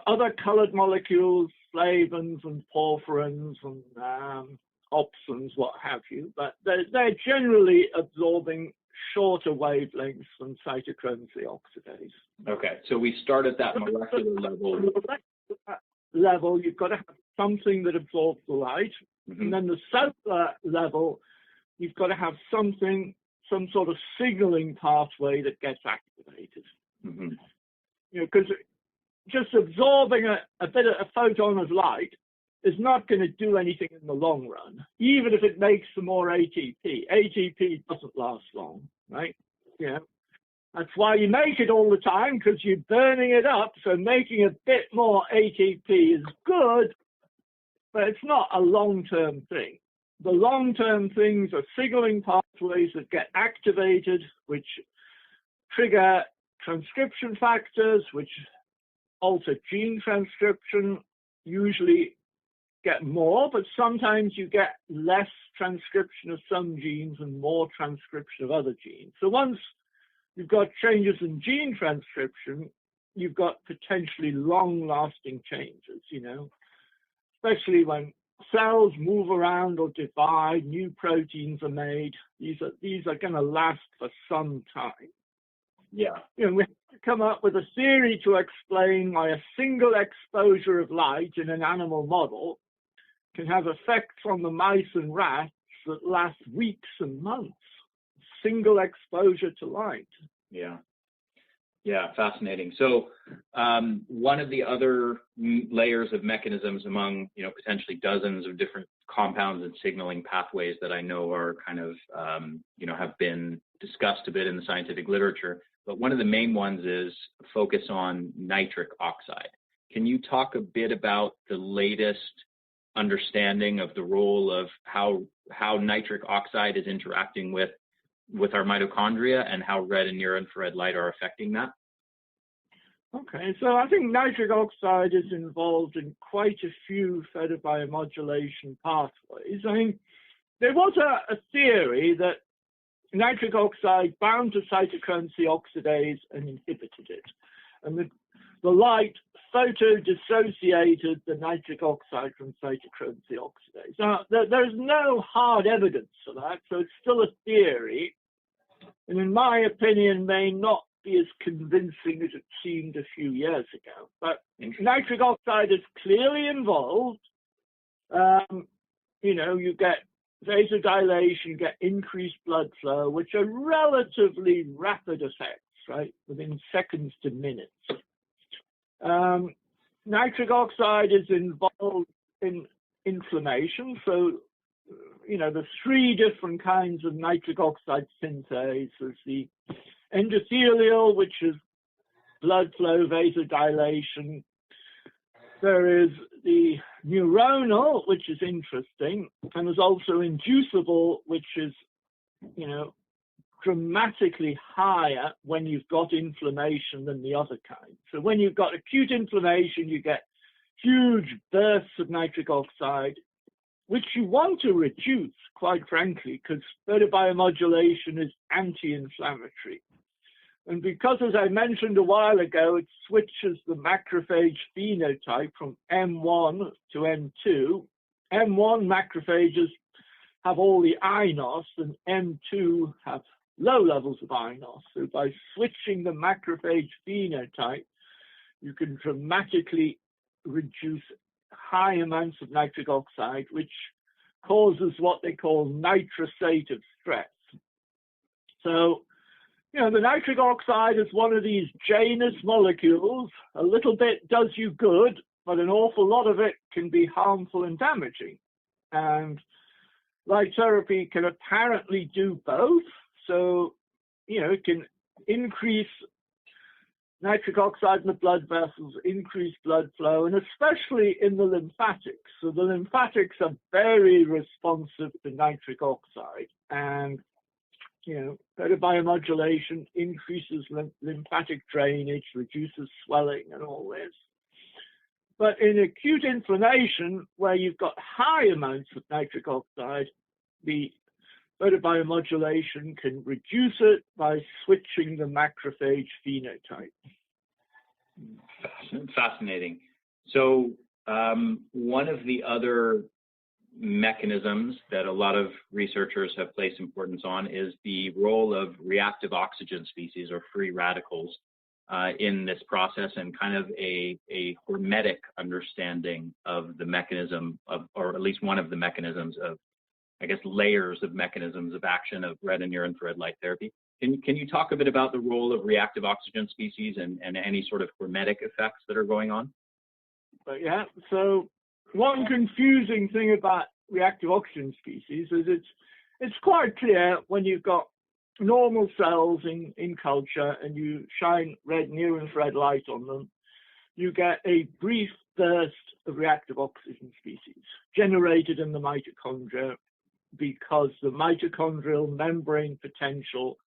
other colored molecules, flavins and porphyrins and opsins, what have you, but they're generally absorbing shorter wavelengths than cytochrome C oxidase. Okay, so we start at that molecular level. Level, you've got to have something that absorbs the light, and then the cellular level, you've got to have some sort of signaling pathway that gets activated. Because just absorbing a photon of light is not going to do anything in the long run, even if it makes some more ATP. ATP doesn't last long, right? That's why you make it all the time, because you're burning it up. So making a bit more ATP is good, but it's not a long-term thing. The long-term things are signaling pathways that get activated, which trigger transcription factors, which alter gene transcription, usually get more, but sometimes you get less transcription of some genes and more transcription of other genes. So once you've got changes in gene transcription, you've got potentially long-lasting changes, especially when cells move around or divide, new proteins are made. These are going to last for some time. We have to come up with a theory to explain why a single exposure of light in an animal model can have effects on the mice and rats that last weeks and months. Single exposure to light. Yeah, fascinating. So one of the other layers of mechanisms among, potentially dozens of different compounds and signaling pathways that I know are kind of, have been discussed a bit in the scientific literature, but one of the main ones is focus on nitric oxide. Can you talk a bit about the latest understanding of the role of how nitric oxide is interacting with our mitochondria and how red and near infrared light are affecting that? Okay, so I think nitric oxide is involved in quite a few photobiomodulation pathways. I mean, there was a theory that nitric oxide bound to cytochrome C oxidase and inhibited it. And the light photo-dissociated the nitric oxide from cytochrome C oxidase. Now, there's no hard evidence for that, so it's still a theory, and in my opinion, may not be as convincing as it seemed a few years ago. But nitric oxide is clearly involved. You get vasodilation, you get increased blood flow, which are relatively rapid effects, right, within seconds to minutes. Nitric oxide is involved in inflammation. So, there's three different kinds of nitric oxide synthase. There's the endothelial, which is blood flow, vasodilation. There is the neuronal, which is interesting. And there's also inducible, which is, dramatically higher when you've got inflammation than the other kind. So when you've got acute inflammation, you get huge bursts of nitric oxide, which you want to reduce, quite frankly, because photobiomodulation is anti-inflammatory. And because, as I mentioned a while ago, it switches the macrophage phenotype from M1 to M2, M1 macrophages have all the iNOS and M2 have low levels of iNOS. So by switching the macrophage phenotype, you can dramatically reduce high amounts of nitric oxide, which causes what they call nitrosative stress. So, the nitric oxide is one of these Janus molecules. A little bit does you good, but an awful lot of it can be harmful and damaging. And light therapy can apparently do both. So, it can increase nitric oxide in the blood vessels, increase blood flow, and especially in the lymphatics. So the lymphatics are very responsive to nitric oxide. And, photobiomodulation increases lymphatic drainage, reduces swelling and all this. But in acute inflammation, where you've got high amounts of nitric oxide, the photobiomodulation can reduce it by switching the macrophage phenotype. Fascinating. So one of the other mechanisms that a lot of researchers have placed importance on is the role of reactive oxygen species or free radicals in this process, and kind of a hermetic understanding of the mechanism of, or at least one of the mechanisms of, I guess, layers of mechanisms of action of red and near-infrared light therapy. Can you talk a bit about the role of reactive oxygen species and any sort of hermetic effects that are going on? Yeah, so one confusing thing about reactive oxygen species is it's quite clear when you've got normal cells in culture and you shine red near-infrared light on them, you get a brief burst of reactive oxygen species generated in the mitochondria because the mitochondrial membrane potential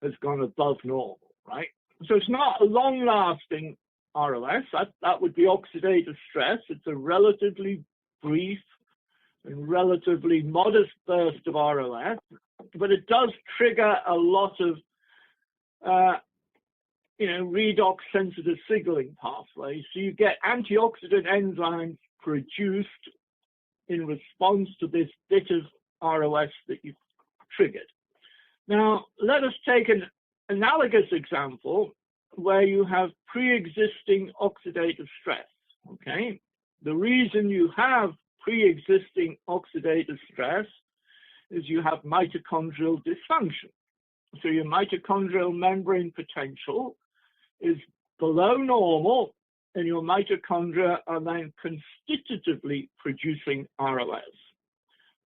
has gone above normal, right? So it's not a long-lasting ROS. That would be oxidative stress. It's a relatively brief and relatively modest burst of ROS, but it does trigger a lot of, redox sensitive signaling pathways. So you get antioxidant enzymes produced in response to this bit of ROS that you've triggered. Now, let us take an analogous example where you have pre-existing oxidative stress, okay? The reason you have pre-existing oxidative stress is you have mitochondrial dysfunction. So your mitochondrial membrane potential is below normal, and your mitochondria are then constitutively producing ROS.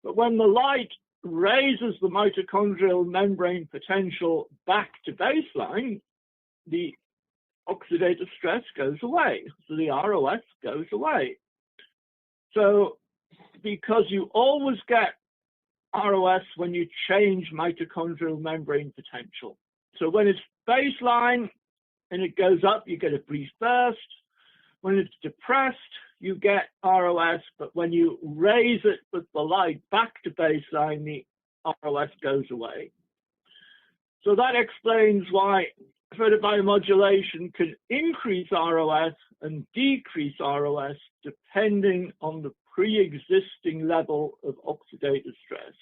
But when the light raises the mitochondrial membrane potential back to baseline, the oxidative stress goes away, so the ROS goes away. So because you always get ROS when you change mitochondrial membrane potential. So when it's baseline and it goes up, you get a brief burst. When it's depressed, you get ROS, but when you raise it with the light back to baseline, the ROS goes away. So that explains why photobiomodulation can increase ROS and decrease ROS depending on the pre-existing level of oxidative stress.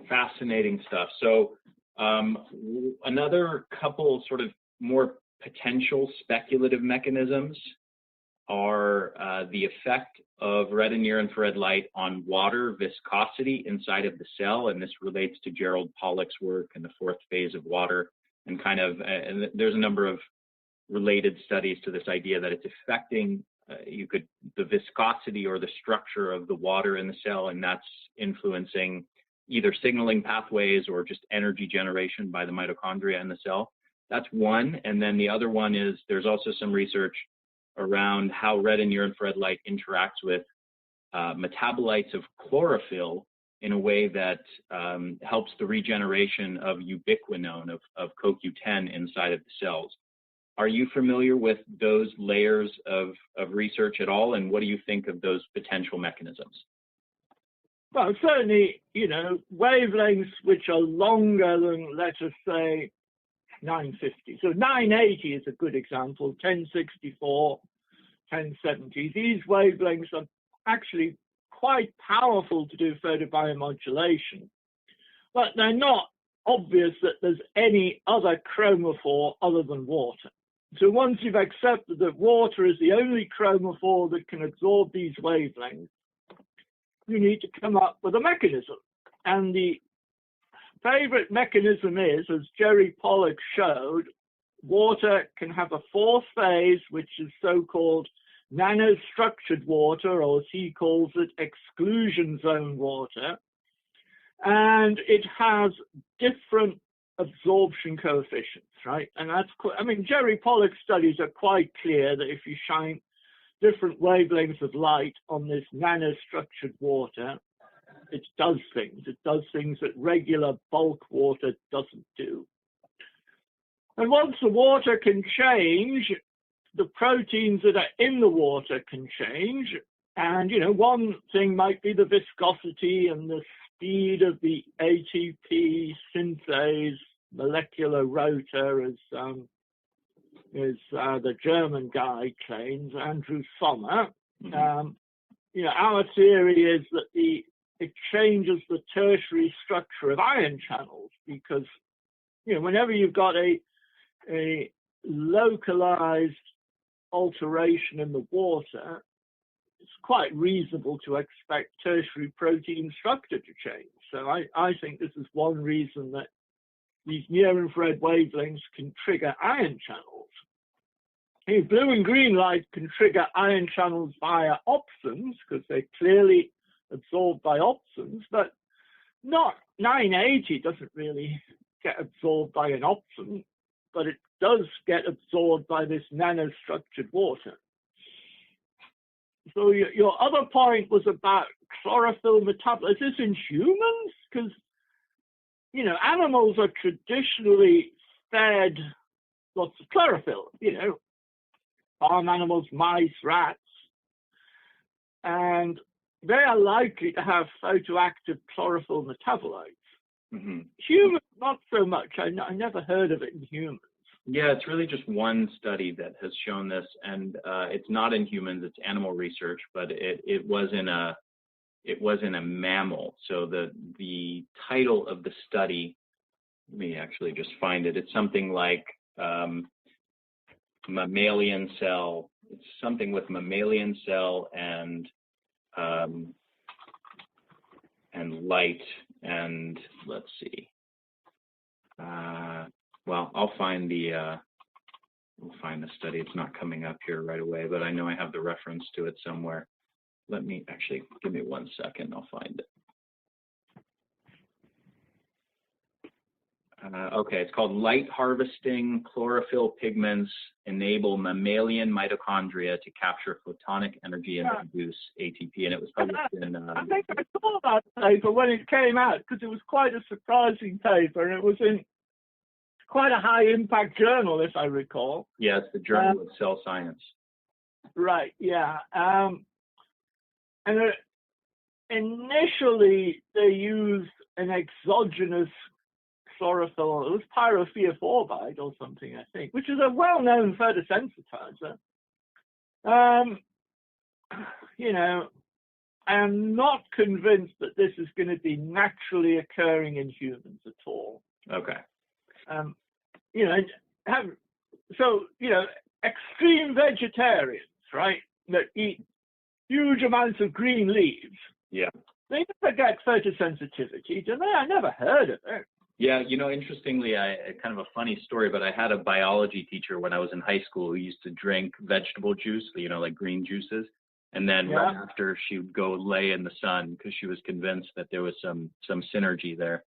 Fascinating stuff. So another couple sort of more potential speculative mechanisms are the effect of red and near-infrared light on water viscosity inside of the cell, and this relates to Gerald Pollack's work in the fourth phase of water, and and there's a number of related studies to this idea that it's affecting the viscosity or the structure of the water in the cell, and that's influencing either signaling pathways or just energy generation by the mitochondria in the cell. That's one. And then the other one is there's also some research around how red and near-infrared light interacts with metabolites of chlorophyll in a way that helps the regeneration of ubiquinone, of CoQ10 inside of the cells. Are you familiar with those layers of research at all, and what do you think of those potential mechanisms? Well, certainly, wavelengths which are longer than, let us say, 950. So 980 is a good example, 1064, 1070. These wavelengths are actually quite powerful to do photobiomodulation, but they're not obvious that there's any other chromophore other than water. So once you've accepted that water is the only chromophore that can absorb these wavelengths, you need to come up with a mechanism. And the favorite mechanism is, as Jerry Pollack showed, water can have a fourth phase, which is so-called nanostructured water, or as he calls it, exclusion zone water. And it has different absorption coefficients, right? And that's, Jerry Pollack's studies are quite clear that if you shine different wavelengths of light on this nanostructured water, it does things. It does things that regular bulk water doesn't do. And once the water can change, the proteins that are in the water can change. And, one thing might be the viscosity and the speed of the ATP synthase molecular rotor, as as the German guy claims, Andrew Sommer. Our theory is that it changes the tertiary structure of ion channels because, whenever you've got a localized alteration in the water, it's quite reasonable to expect tertiary protein structure to change. So I think this is one reason that these near-infrared wavelengths can trigger ion channels. Blue and green light can trigger ion channels via opsons because they're clearly absorbed by opsons, but not 980 doesn't really get absorbed by an opson, but it does get absorbed by this nanostructured water. So your other point was about chlorophyll metabolism. Is this in humans? Because, animals are traditionally fed lots of chlorophyll, farm animals, mice, rats, and they are likely to have photoactive chlorophyll metabolites. Humans, not so much. I never heard of it in humans. Yeah, it's really just one study that has shown this, and it's not in humans. It's animal research, but it was in a mammal. So the title of the study, let me actually just find it. It's something like mammalian cell. It's something with mammalian cell and light, and let's see. Well, I'll find we'll find the study. It's not coming up here right away, but I know I have the reference to it somewhere. Let me actually, give me 1 second. I'll find it. Okay, it's called Light Harvesting Chlorophyll Pigments Enable Mammalian Mitochondria to Capture Photonic Energy and Produce ATP. And it was published in... I think I saw that paper when it came out because it was quite a surprising paper, and it was in quite a high impact journal, if I recall. Yeah, it's the Journal of Cell Science. Right, yeah. Initially, they used an exogenous chlorophyll. It was pyrophenophoride or something, I think, which is a well-known photosensitizer. I'm not convinced that this is going to be naturally occurring in humans at all. Okay. Extreme vegetarians, right, that eat huge amounts of green leaves. Yeah. They never get photosensitivity, do they? I never heard of it. Yeah, interestingly, kind of a funny story, but I had a biology teacher when I was in high school who used to drink vegetable juice, like green juices. And then right after, she would go lay in the sun because she was convinced that there was some synergy there.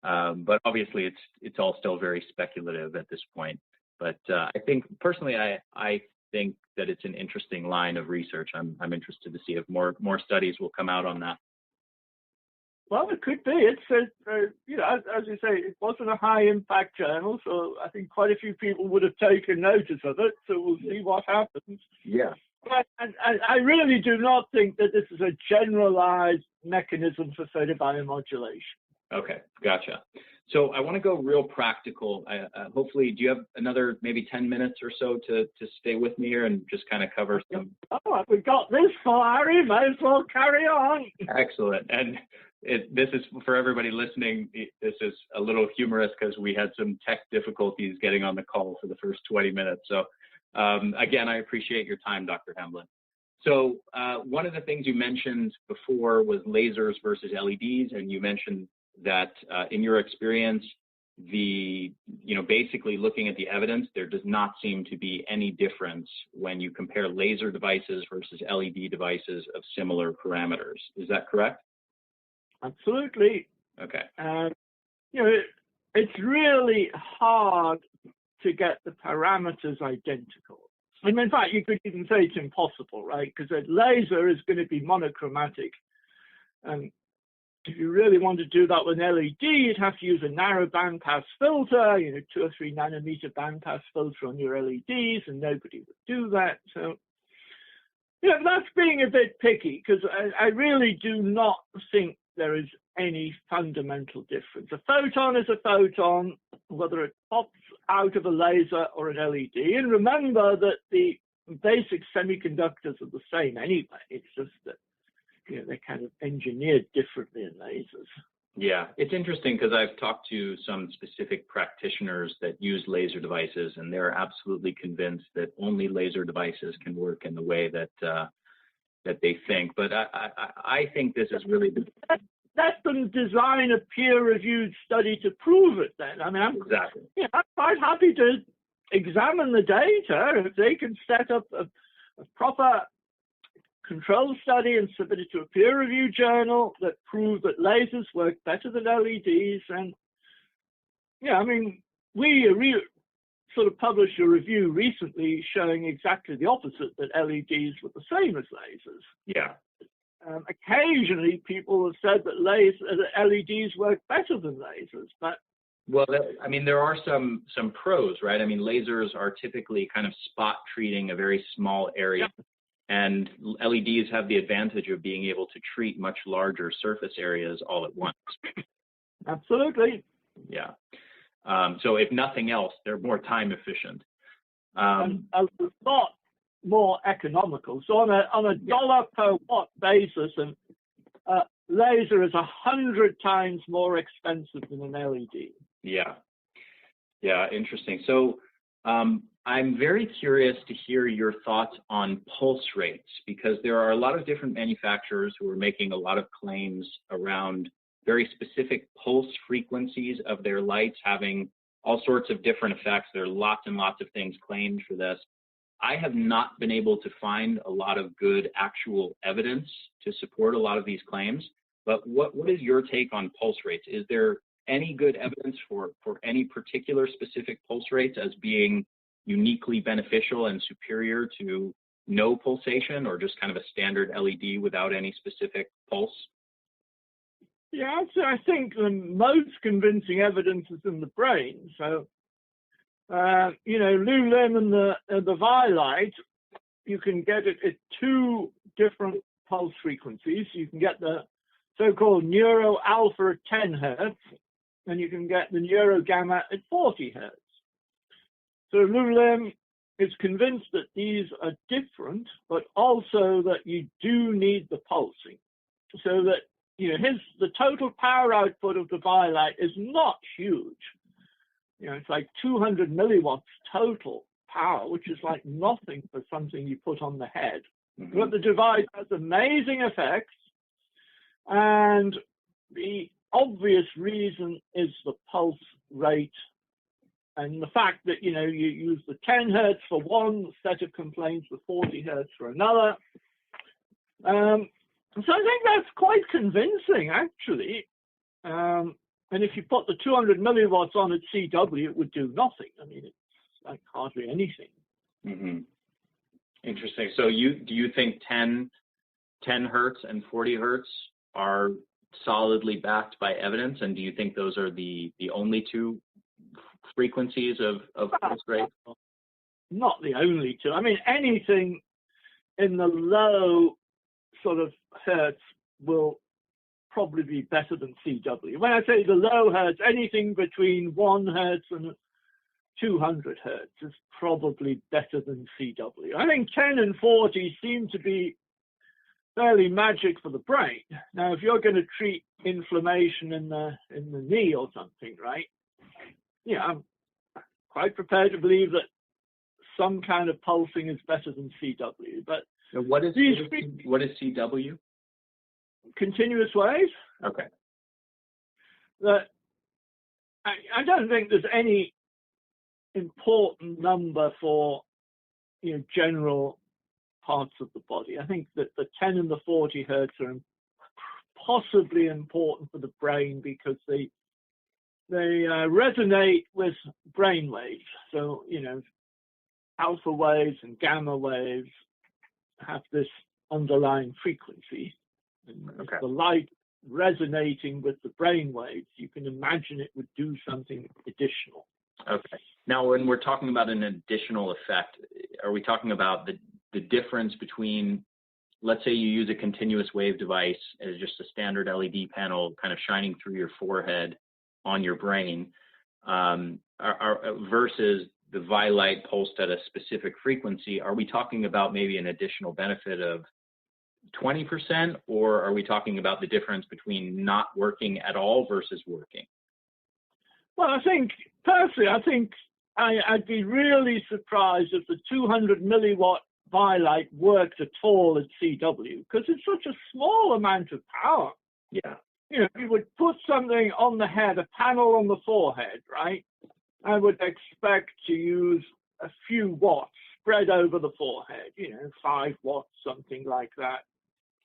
But obviously, it's all still very speculative at this point. But I think personally, I think that it's an interesting line of research. I'm interested to see if more studies will come out on that. Well, it could be. It's as you say, it wasn't a high impact journal, so I think quite a few people would have taken notice of it. So we'll see what happens. Yeah. But I really do not think that this is a generalized mechanism for photobiomodulation. Okay, gotcha. So I want to go real practical. Hopefully, do you have another maybe 10 minutes or so to stay with me here and just kind of cover some? Oh, we got this far, Harry. Might as well carry on. Excellent. And this is, for everybody listening, this is a little humorous because we had some tech difficulties getting on the call for the first 20 minutes. So again, I appreciate your time, Dr. Hamblin. So one of the things you mentioned before was lasers versus LEDs, and you mentioned that in your experience, basically looking at the evidence, there does not seem to be any difference when you compare laser devices versus LED devices of similar parameters. Is that correct? Absolutely. Okay. It's really hard to get the parameters identical. I mean, in fact, you could even say it's impossible, right? Because a laser is going to be monochromatic. And if you really want to do that with an LED, you'd have to use a narrow bandpass filter, 2 or 3 nanometer bandpass filter on your LEDs, and nobody would do that. So, that's being a bit picky, because I really do not think there is any fundamental difference. A photon is a photon, whether it pops out of a laser or an LED. And remember that the basic semiconductors are the same anyway. It's just that, you know, they're kind of engineered differently in lasers. Yeah, it's interesting because I've talked to some specific practitioners that use laser devices, and they're absolutely convinced that only laser devices can work in the way that that they think. But I think this is really let them design a peer-reviewed study to prove it. Then I mean, I'm quite happy to examine the data if they can set up a proper control study and submit it to a peer-reviewed journal that prove that lasers work better than LEDs. And yeah, I mean, we sort of published a review recently showing exactly the opposite, that LEDs were the same as lasers. Yeah. Occasionally, people have said that LEDs work better than lasers, but well, I mean, there are some pros, right? I mean, lasers are typically kind of spot treating a very small area. Yeah. And LEDs have the advantage of being able to treat much larger surface areas all at once. Absolutely. Yeah. So if nothing else, they're more time efficient. And a lot more economical. So on a dollar per watt basis, a laser is 100 times more expensive than an LED. Yeah. Yeah, interesting. So I'm very curious to hear your thoughts on pulse rates, because there are a lot of different manufacturers who are making a lot of claims around very specific pulse frequencies of their lights having all sorts of different effects. There are lots and lots of things claimed for this. I have not been able to find a lot of good actual evidence to support a lot of these claims, but what is your take on pulse rates? Is there any good evidence for any particular specific pulse rates as being uniquely beneficial and superior to no pulsation, or just kind of a standard LED without any specific pulse? Yeah, so I think the most convincing evidence is in the brain. So, you know, Lim and the Violite, you can get it at two different pulse frequencies. You can get the so-called neuro alpha at 10 hertz, and you can get the neuro gamma at 40 hertz. So Lim is convinced that these are different, but also that you do need the pulsing. So that, you know, the total power output of the Violite is not huge. You know, it's like 200 milliwatts total power, which is like nothing for something you put on the head. Mm-hmm. But the device has amazing effects, and the obvious reason is the pulse rate and the fact that, you know, you use the 10 hertz for one set of complaints, the 40 hertz for another. So I think that's quite convincing, actually. And if you put the 200 milliwatts on at CW, it would do nothing. I mean, it's like hardly anything. Mm-hmm. Interesting. So do you think 10 hertz and 40 hertz are solidly backed by evidence? And do you think those are the only two frequencies of pulse rate? Not the only two. I mean, anything in the low sort of hertz will probably be better than CW. When I say the low hertz, anything between 1 hertz and 200 hertz is probably better than CW. I think 10 and 40 seem to be fairly magic for the brain. Now, if you're going to treat inflammation in the knee or something, right? Yeah, I'm quite prepared to believe that some kind of pulsing is better than CW. But so what is CW? Continuous wave. Okay. That I don't think there's any important number for, you know, general parts of the body. I think that the 10 and the 40 hertz are possibly important for the brain because they resonate with brain waves. So, you know, alpha waves and gamma waves have this underlying frequency. And okay. The light resonating with the brain waves, you can imagine it would do something additional. Okay. Now, when we're talking about an additional effect, are we talking about the difference between let's say you use a continuous wave device as just a standard LED panel kind of shining through your forehead on your brain, versus the Vi-Light pulsed at a specific frequency, are we talking about maybe an additional benefit of 20%, or are we talking about the difference between not working at all versus working? Well, personally, I think I'd be really surprised if the 200 milliwatt Vi-Light worked at all at CW, because it's such a small amount of power. Yeah. You know, if you would put something on the head, a panel on the forehead, right? I would expect to use a few watts spread over the forehead, 5 watts, something like that.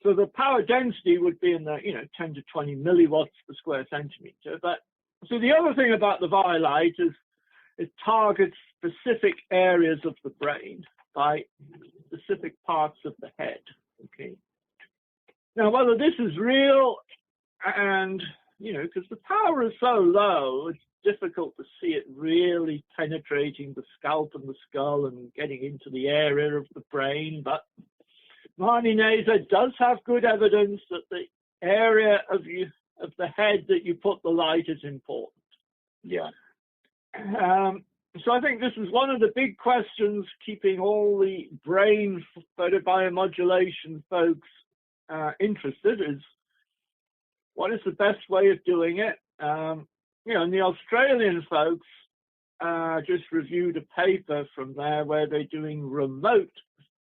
So the power density would be in the, 10 to 20 milliwatts per square centimeter. But so the other thing about the Vi-Light is it targets specific areas of the brain by specific parts of the head. Okay. Now, whether this is real, and, because the power is so low, it's difficult to see it really penetrating the scalp and the skull and getting into the area of the brain. But Marnie Naser does have good evidence that the area of the head that you put the light is important. Yeah. So I think this is one of the big questions keeping all the brain photobiomodulation folks interested, is what is the best way of doing it? And the Australian folks just reviewed a paper from there where they're doing remote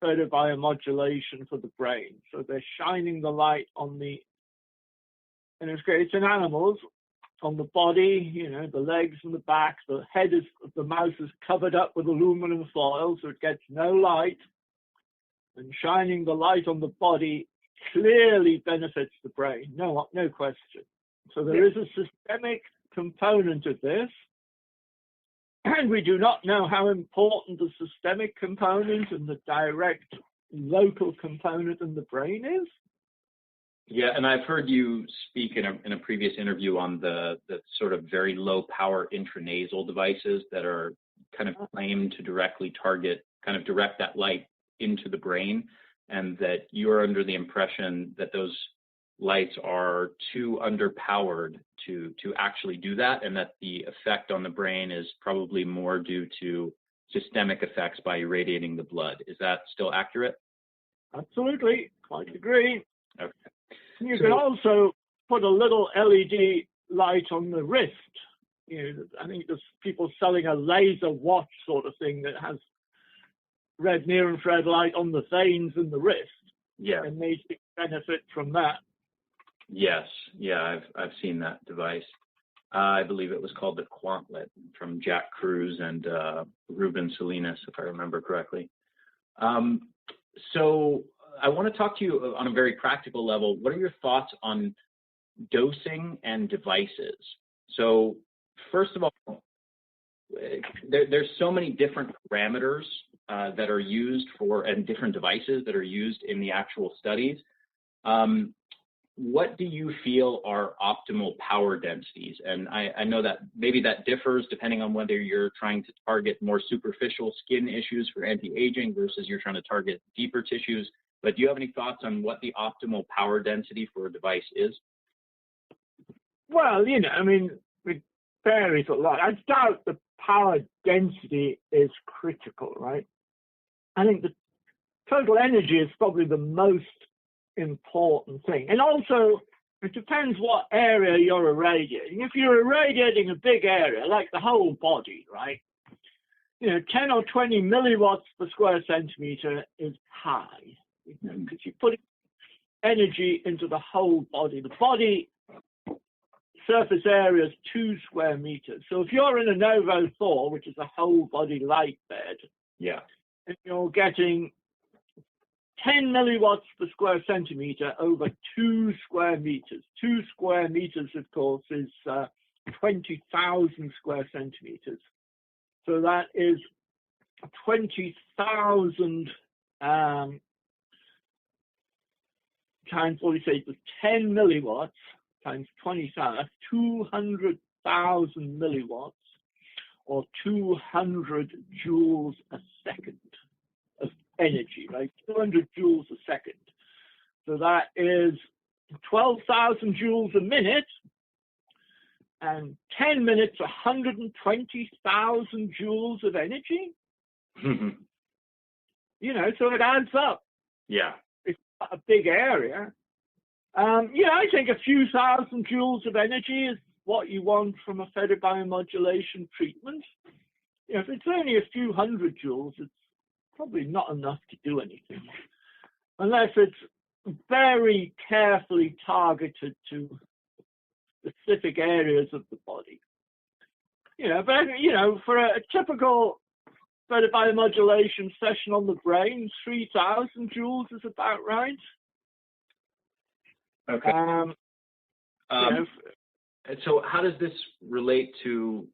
photobiomodulation for the brain. So they're shining the light on and it's in animals, on the body, the legs and the back. The head of the mouse is covered up with aluminum foil, so it gets no light. And shining the light on the body clearly benefits the brain, no question. So there is a systemic component of this, and we do not know how important the systemic component and the direct local component in the brain is. Yeah, and I've heard you speak in a previous interview on the sort of very low power intranasal devices that are kind of claimed to directly direct that light into the brain, and that you're under the impression that those lights are too underpowered to actually do that, and that the effect on the brain is probably more due to systemic effects by irradiating the blood. Is that still accurate? Absolutely, quite agree. Okay. You can also put a little LED light on the wrist. I think there's people selling a laser watch sort of thing that has red near infrared light on the veins in the wrist. Yeah. And they benefit from that. Yes. Yeah, I've seen that device. I believe it was called the Quantlet, from Jack Cruz and Ruben Salinas, if I remember correctly. So I want to talk to you on a very practical level. What are your thoughts on dosing and devices? So first of all, there's so many different parameters that are used and different devices that are used in the actual studies. What do you feel are optimal power densities? And I know that maybe that differs depending on whether you're trying to target more superficial skin issues for anti-aging versus you're trying to target deeper tissues. But do you have any thoughts on what the optimal power density for a device is? Well, it varies a lot. I doubt the power density is critical, right? I think the total energy is probably the most important thing. And also, it depends what area you're irradiating. If you're irradiating a big area, like the whole body, right? 10 or 20 milliwatts per square centimeter is high, because you're putting energy into the whole body. The body surface area is 2 square meters. So if you're in a Novo Thor, which is a whole body light bed, and you're getting 10 milliwatts per square centimeter over 2 square meters. 2 square meters, of course, is 20,000 square centimeters. So that is 20,000 times, what do you say, 10 milliwatts times 20,000, 200,000 milliwatts, or 200 joules a second of energy, right? 200 joules a second. So that is 12,000 joules a minute, and 10 minutes, 120,000 joules of energy. You know, so it adds up. Yeah. It's not a big area. Yeah, I think a few thousand joules of energy is what you want from a photobiomodulation treatment. You know, if it's only a few hundred joules, it's probably not enough to do anything, unless it's very carefully targeted to specific areas of the body. You know, but you know, for a typical photobiomodulation session on the brain, 3,000 joules is about right. Okay. You know, so how does this relate to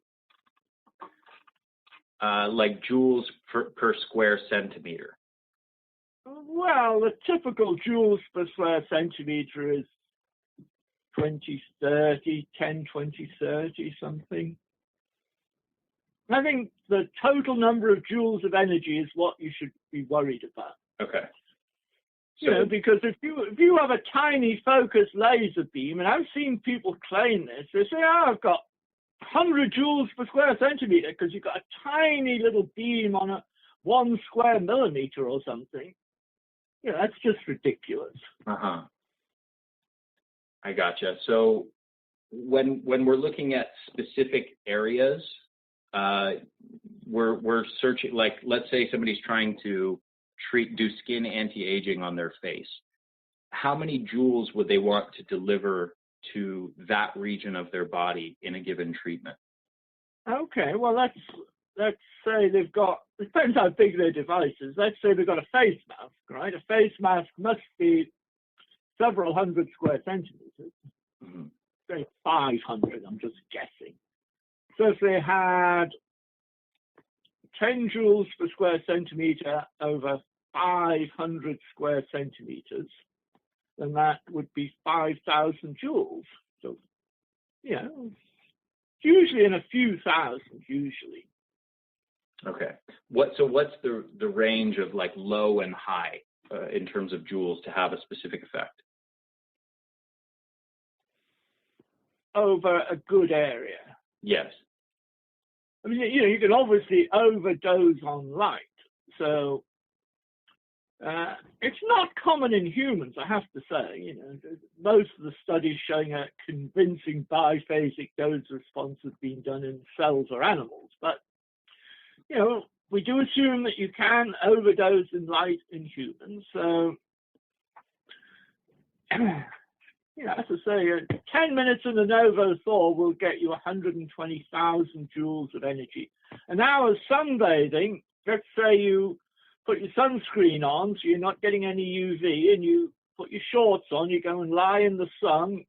like joules per square centimeter? well, the typical joules per square centimeter is 2030, 10, 20, 30, something. I think the total number of joules of energy is what you should be worried about. Okay. You know, because if you have a tiny focused laser beam, and I've seen people claim this, they say, oh, I've got 100 joules per square centimeter because you've got a tiny little beam on a 1 square millimeter or something. You know, that's just ridiculous. Uh-huh. I gotcha. So when we're looking at specific areas, we're searching, like, let's say somebody's trying to do skin anti-aging on their face. How many joules would they want to deliver to that region of their body in a given treatment? Okay, well, let's say they've got, it depends how big their device is. Let's say they've got a face mask, right? A face mask must be several hundred square centimeters. Mm-hmm. Say 500, I'm just guessing. So if they had 10 joules per square centimeter over 500 square centimeters, then that would be 5,000 joules. So, you know, usually in a few thousand, usually. Okay. What's the range of like low and high in terms of joules to have a specific effect? Over a good area. Yes. I mean, you know, you can obviously overdose on light. So it's not common in humans, I have to say. You know, most of the studies showing a convincing biphasic dose response have been done in cells or animals. But, you know, we do assume that you can overdose in light in humans. So, you know, as I say, 10 minutes in the Novo Thor will get you 120,000 joules of energy. An hour's sunbathing, let's say you put your sunscreen on so you're not getting any UV, and you put your shorts on, you go and lie in the sun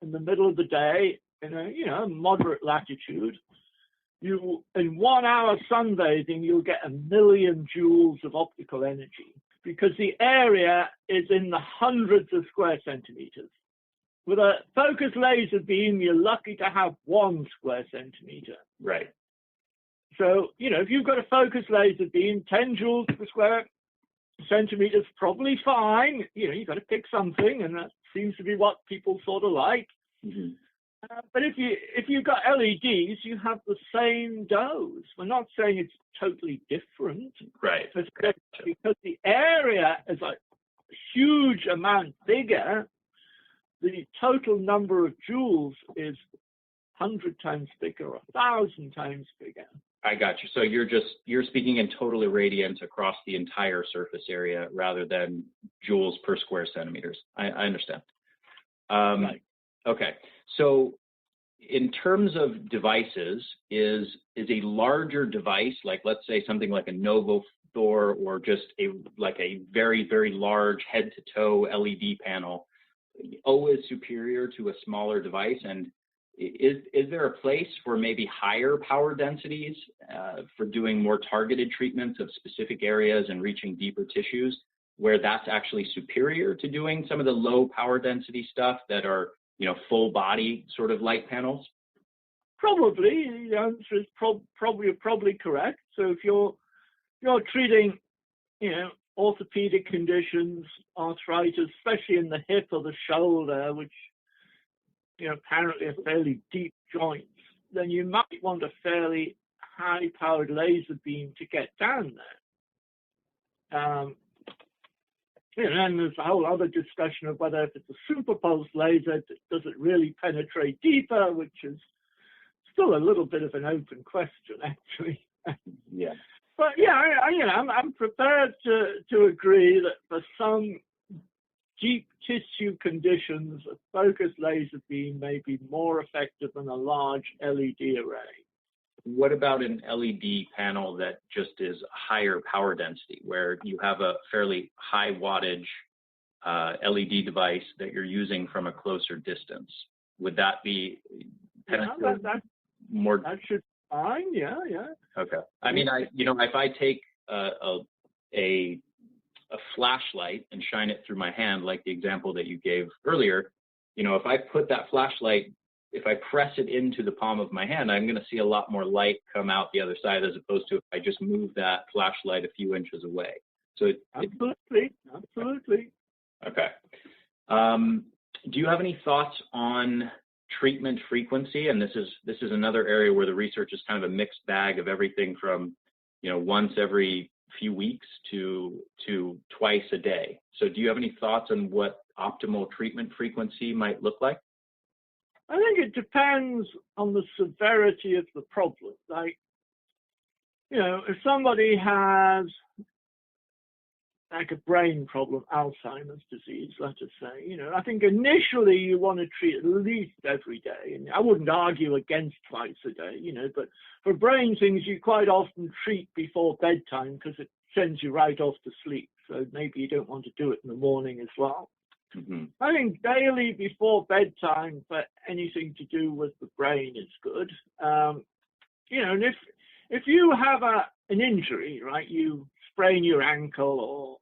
in the middle of the day in a, you know, moderate latitude. In 1 hour sunbathing, you'll get 1 million joules of optical energy because the area is in the hundreds of square centimeters. With a focused laser beam, you're lucky to have 1 square centimeter. Right. So, you know, if you've got a focused laser beam, 10 joules per square centimeter is probably fine. You know, you've got to pick something, and that seems to be what people sort of like. Mm-hmm. But if you've got LEDs, you have the same dose. We're not saying it's totally different. Right. Because the area is a huge amount bigger, the total number of joules is 100 times bigger or 1,000 times bigger. I got you. So you're speaking in total irradiance across the entire surface area rather than joules per square centimeters. I understand. Right. Okay. So in terms of devices, is a larger device, like let's say something like a Novo Thor or just a very, very large head-to-toe LED panel, always superior to a smaller device? And is there a place for maybe higher power densities for doing more targeted treatments of specific areas and reaching deeper tissues where that's actually superior to doing some of the low power density stuff that are, you know, full body sort of light panels? Probably. The answer is probably correct. So if you're treating, you know, orthopedic conditions, arthritis, especially in the hip or the shoulder, which, apparently are fairly deep joints, then you might want a fairly high-powered laser beam to get down there. And then there's a whole other discussion of whether if it's a super pulse laser, does it really penetrate deeper, which is still a little bit of an open question, actually. Yeah. But yeah, I'm prepared to agree that for some deep tissue conditions, a focused laser beam may be more effective than a large LED array. What about an LED panel that just is higher power density, where you have a fairly high wattage LED device that you're using from a closer distance? Would that be more? That should be fine. Yeah. Okay. I mean, if I take a flashlight and shine it through my hand, like the example that you gave earlier, if I put that flashlight, if I press it into the palm of my hand, I'm going to see a lot more light come out the other side, as opposed to if I just move that flashlight a few inches away. So absolutely. Okay. Do you have any thoughts on treatment frequency? And this is another area where the research is kind of a mixed bag of everything from, once every few weeks to twice a day. So do you have any thoughts on what optimal treatment frequency might look like? I think it depends on the severity of the problem. Like, if somebody has like a brain problem, Alzheimer's disease, let us say, I think initially you want to treat at least every day. And I wouldn't argue against twice a day, but for brain things, you quite often treat before bedtime because it sends you right off to sleep. So maybe you don't want to do it in the morning as well. Mm-hmm. I think daily before bedtime for anything to do with the brain is good. And if you have an injury, right, you sprain your ankle or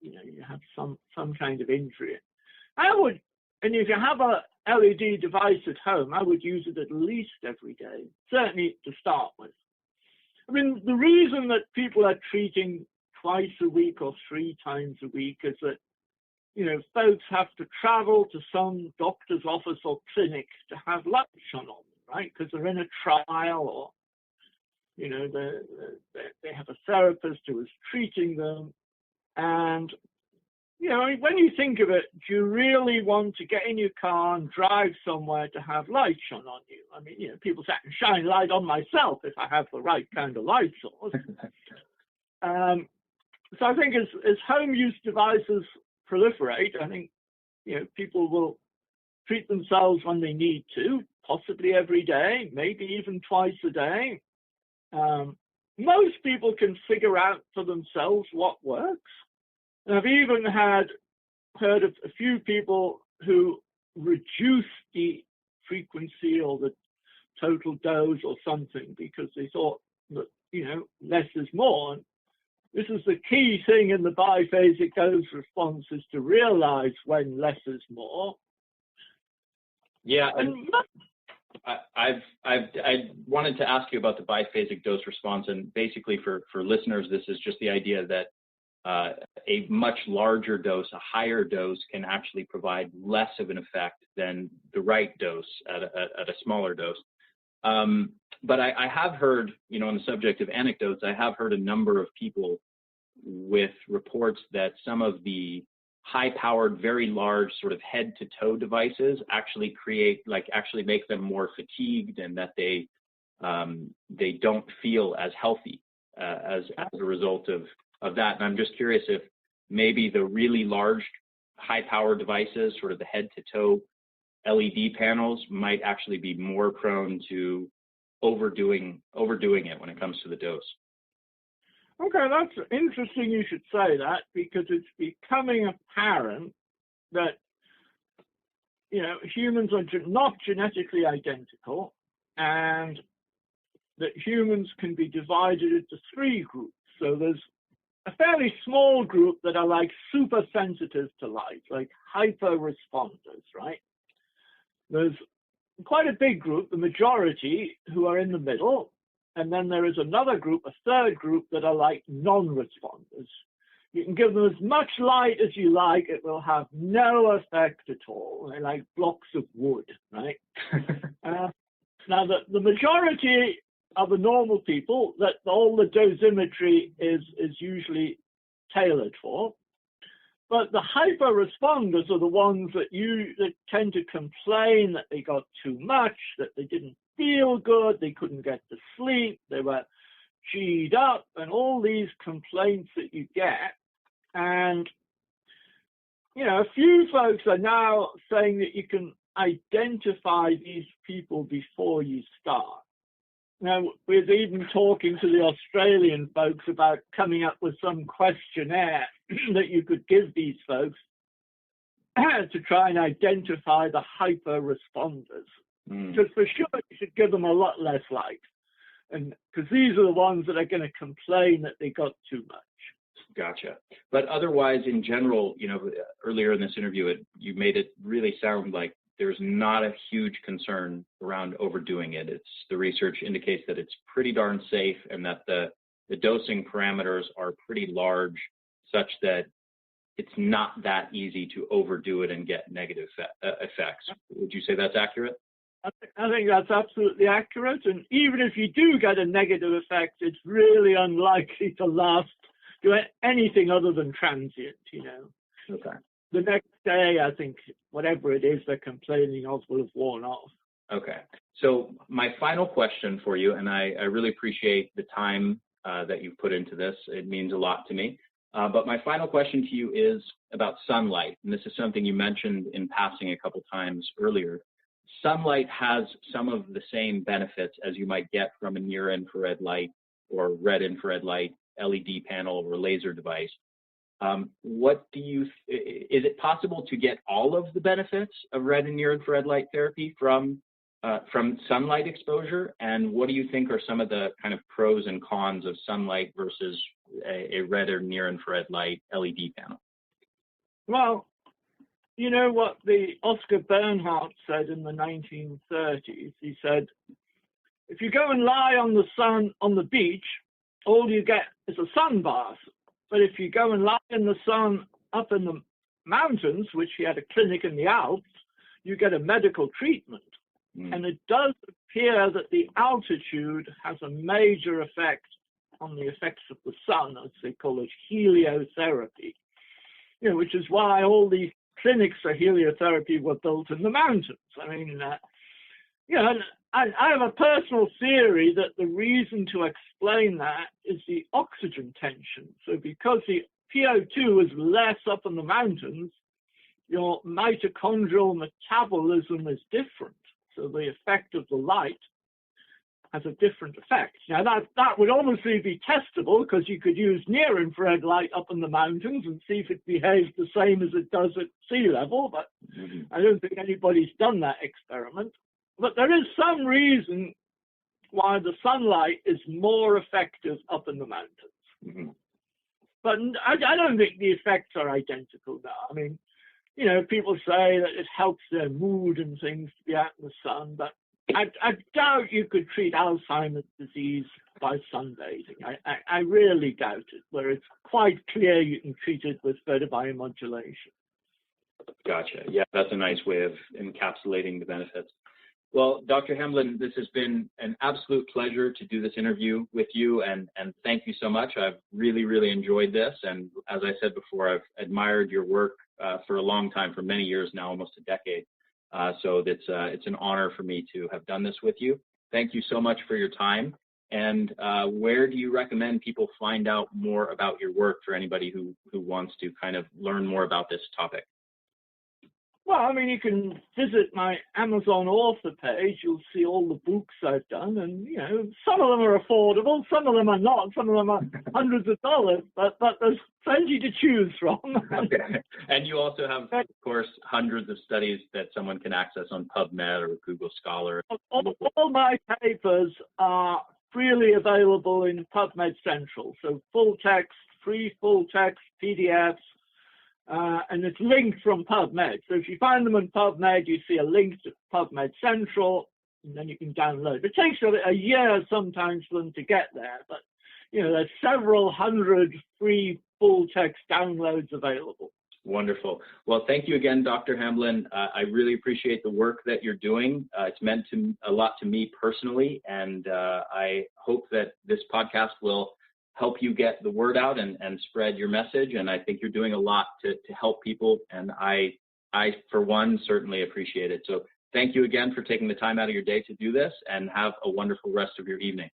you have some kind of injury, and if you have a LED device at home, I would use it at least every day, certainly to start with. I mean, the reason that people are treating twice a week or 3 times a week is that folks have to travel to some doctor's office or clinic to have lights shone on them, right? Because they're in a trial, or they have a therapist who is treating them. And when you think of it, do you really want to get in your car and drive somewhere to have light shone on you? I mean, people say I can shine light on myself if I have the right kind of light source. So I think as home use devices proliferate, I think people will treat themselves when they need to, possibly every day, maybe even twice a day. Most people can figure out for themselves what works. And I've even heard of a few people who reduced the frequency or the total dose or something because they thought that less is more. And this is the key thing in the biphasic dose response, is to realize when less is more. Yeah, and I wanted to ask you about the biphasic dose response, and basically for listeners, this is just the idea that a much larger dose, a higher dose, can actually provide less of an effect than the right dose at a smaller dose. But I have heard, on the subject of anecdotes, I have heard a number of people with reports that some of the high-powered, very large sort of head-to-toe devices actually make them more fatigued, and that they don't feel as healthy as a result of that. And I'm just curious if maybe the really large, high-power devices, sort of the head-to-toe LED panels, might actually be more prone to overdoing it when it comes to the dose. Okay, that's interesting you should say that, because it's becoming apparent that humans are not genetically identical, and that humans can be divided into 3 groups. So there's a fairly small group that are like super sensitive to light, like hyper responders, right? There's quite a big group, the majority, who are in the middle. And then there is another group, a third group, that are like non-responders. You can give them as much light as you like. It will have no effect at all. They're like blocks of wood, right? Now, the majority of the normal people, that all the dosimetry is usually tailored for. But the hyper-responders are the ones that tend to complain that they got too much, that they didn't feel good, they couldn't get to sleep, they were G'd up, and all these complaints that you get. And, you know, a few folks are now saying that you can identify these people before you start. Now, we're even talking to the Australian folks about coming up with some questionnaire that you could give these folks to try and identify the hyper responders. Because for sure, you should give them a lot less light, and because these are the ones that are going to complain that they got too much. Gotcha. But otherwise, in general, you know, earlier in this interview, you made it really sound like there's not a huge concern around overdoing it. The research indicates that it's pretty darn safe, and that the dosing parameters are pretty large, such that it's not that easy to overdo it and get negative effects. Would you say that's accurate? I think that's absolutely accurate. And even if you do get a negative effect, it's really unlikely to last, do anything other than transient, you know. Okay. The next day, I think whatever it is they're complaining of will have worn off. Okay. So my final question for you, and I really appreciate the time that you've put into this. It means a lot to me. But my final question to you is about sunlight. And this is something you mentioned in passing a couple times earlier. Sunlight has some of the same benefits as you might get from a near-infrared light or red infrared light, LED panel, or laser device. Is it possible to get all of the benefits of red and near-infrared light therapy from sunlight exposure? And what do you think are some of the kind of pros and cons of sunlight versus a red or near-infrared light LED panel? Well, you know what the Oscar Bernhardt said in the 1930s? He said, if you go and lie on the sun on the beach, all you get is a sun bath. But if you go and lie in the sun up in the mountains, which he had a clinic in the Alps, you get a medical treatment. And it does appear that the altitude has a major effect on the effects of the sun, as they call it, heliotherapy. You know, which is why all these clinics for heliotherapy were built in the mountains. I mean, you know, I have a personal theory that the reason to explain that is the oxygen tension. So because the PO2 is less up in the mountains, your mitochondrial metabolism is different. So the effect of the light has a different effect. Now that would obviously be testable, because you could use near-infrared light up in the mountains and see if it behaves the same as it does at sea level, but I don't think anybody's done that experiment. But there is some reason why the sunlight is more effective up in the mountains. But I don't think the effects are identical now. I mean, you know, people say that it helps their mood and things to be out in the sun, but I doubt you could treat Alzheimer's disease by sunbathing. I really doubt it, where it's quite clear you can treat it with photobiomodulation. Gotcha. Yeah, that's a nice way of encapsulating the benefits. Well, Dr. Hamblin, this has been an absolute pleasure to do this interview with you, and thank you so much. I've really, really enjoyed this, and as I said before, I've admired your work for a long time, for many years now, almost a decade. So it's an honor for me to have done this with you. Thank you so much for your time. And where do you recommend people find out more about your work for anybody who wants to kind of learn more about this topic? Well, I mean, you can visit my Amazon author page. You'll see all the books I've done. And, you know, some of them are affordable, some of them are not, some of them are hundreds of dollars, but there's plenty to choose from. Okay. And you also have, of course, hundreds of studies that someone can access on PubMed or Google Scholar. All my papers are freely available in PubMed Central. So full text, free full text, PDFs. And it's linked from PubMed. So if you find them on PubMed, you see a link to PubMed Central, and then you can download. It takes a year sometimes for them to get there, but you know, there's several hundred free full text downloads available. Wonderful. Well, thank you again, Dr. Hamblin. I really appreciate the work that you're doing. It's meant a lot to me personally, and I hope that this podcast will help you get the word out and spread your message. And I think you're doing a lot to help people, and I, for one, certainly appreciate it. So thank you again for taking the time out of your day to do this, and have a wonderful rest of your evening.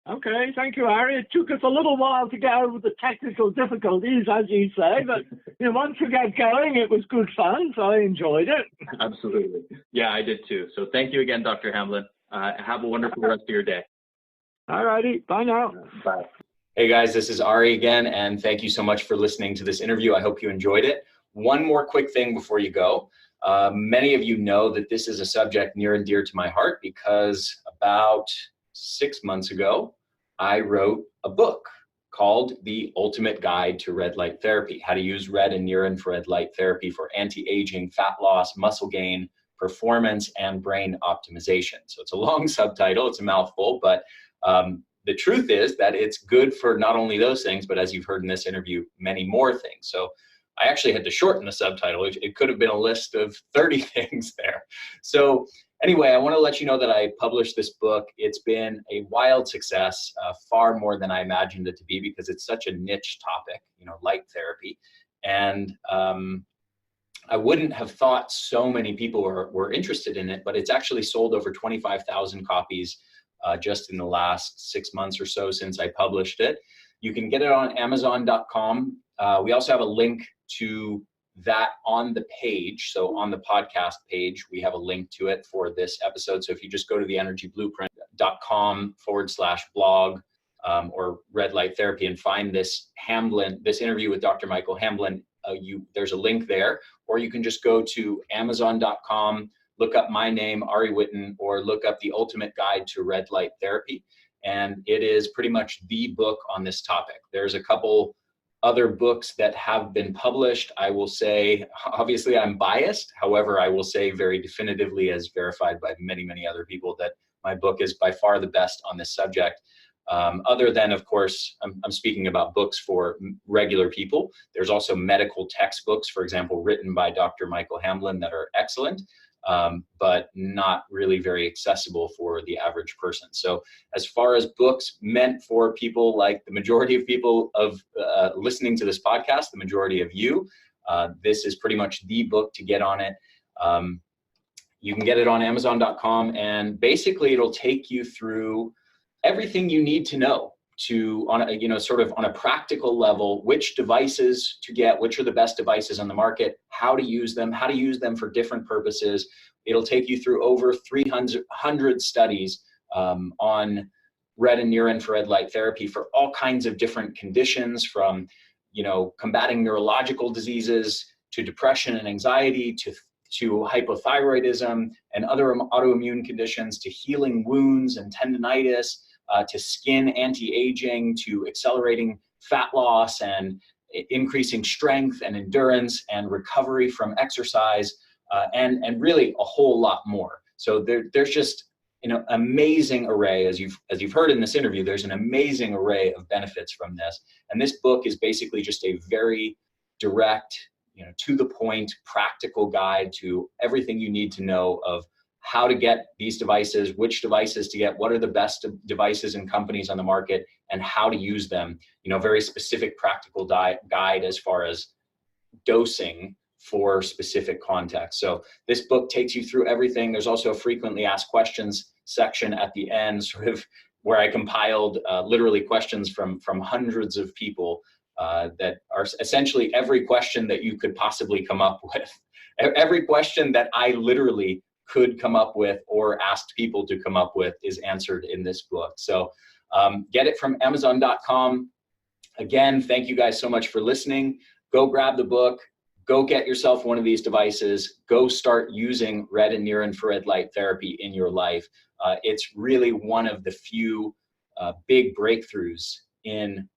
Okay, thank you, Harry. It took us a little while to get over the technical difficulties, as you say, but once we got going, it was good fun, so I enjoyed it. Absolutely. Yeah, I did too. So thank you again, Dr. Hamblin. Have a wonderful rest of your day. All righty. Bye now. Bye. Hey guys, this is Ari again, and thank you so much for listening to this interview. I hope you enjoyed it. One more quick thing before you go. Many of you know that this is a subject near and dear to my heart because about 6 months ago, I wrote a book called The Ultimate Guide to Red Light Therapy, How to Use Red and Near Infrared Light Therapy for Anti-Aging, Fat Loss, Muscle Gain, Performance, and Brain Optimization. So it's a long subtitle, it's a mouthful, but the truth is that it's good for not only those things, but as you've heard in this interview, many more things. So I actually had to shorten the subtitle. It could have been a list of 30 things there. So anyway, I want to let you know that I published this book. It's been a wild success, far more than I imagined it to be, because it's such a niche topic, light therapy. And I wouldn't have thought so many people were interested in it, but it's actually sold over 25,000 copies just in the last 6 months or so since I published it. You can get it on Amazon.com. We also have a link to that on the page. So on the podcast page, we have a link to it for this episode. So if you just go to theenergyblueprint.com/blog or Red Light Therapy and find this interview with Dr. Michael Hamblin, there's a link there. Or you can just go to Amazon.com, look up my name, Ari Whitten, or look up The Ultimate Guide to Red Light Therapy. And it is pretty much the book on this topic. There's a couple other books that have been published. I will say, obviously I'm biased. However, I will say very definitively, as verified by many, many other people, that my book is by far the best on this subject. Other than, of course, I'm speaking about books for regular people. There's also medical textbooks, for example, written by Dr. Michael Hamblin that are excellent, but not really very accessible for the average person. So as far as books meant for people like the majority of people of listening to this podcast, the majority of you, this is pretty much the book to get on it. You can get it on Amazon.com, and basically it'll take you through everything you need to know on a practical level, which devices to get, which are the best devices on the market, how to use them for different purposes. It'll take you through over 300 studies on red and near infrared light therapy for all kinds of different conditions, from combating neurological diseases to depression and anxiety to hypothyroidism and other autoimmune conditions, to healing wounds and tendinitis, to skin anti-aging, to accelerating fat loss and increasing strength and endurance and recovery from exercise, and really a whole lot more. So there's just amazing array, as you've heard in this interview. There's an amazing array of benefits from this, and this book is basically just a very direct, to the point, practical guide to everything you need to know of how to get these devices, which devices to get, what are the best devices and companies on the market, and how to use them. Very specific practical guide as far as dosing for specific context. So this book takes you through everything. There's also a frequently asked questions section at the end, sort of where I compiled literally questions from hundreds of people that are essentially every question that you could possibly come up with. Every question that I literally could come up with or asked people to come up with is answered in this book. So get it from Amazon.com. Again, thank you guys so much for listening. Go grab the book. Go get yourself one of these devices. Go start using red and near infrared light therapy in your life. It's really one of the few big breakthroughs in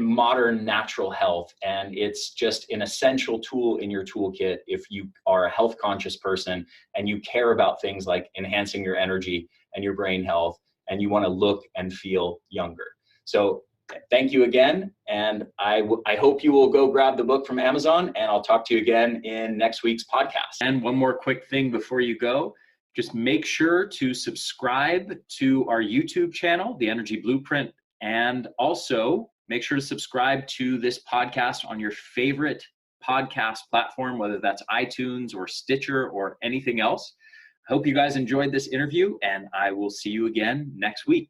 modern natural health, and it's just an essential tool in your toolkit if you are a health conscious person and you care about things like enhancing your energy and your brain health, and you want to look and feel younger. So Thank you again. And I hope you will go grab the book from Amazon, and I'll talk to you again in next week's podcast. And one more quick thing before you go, just make sure to subscribe to our YouTube channel, The Energy Blueprint, and also make sure to subscribe to this podcast on your favorite podcast platform, whether that's iTunes or Stitcher or anything else. I hope you guys enjoyed this interview, and I will see you again next week.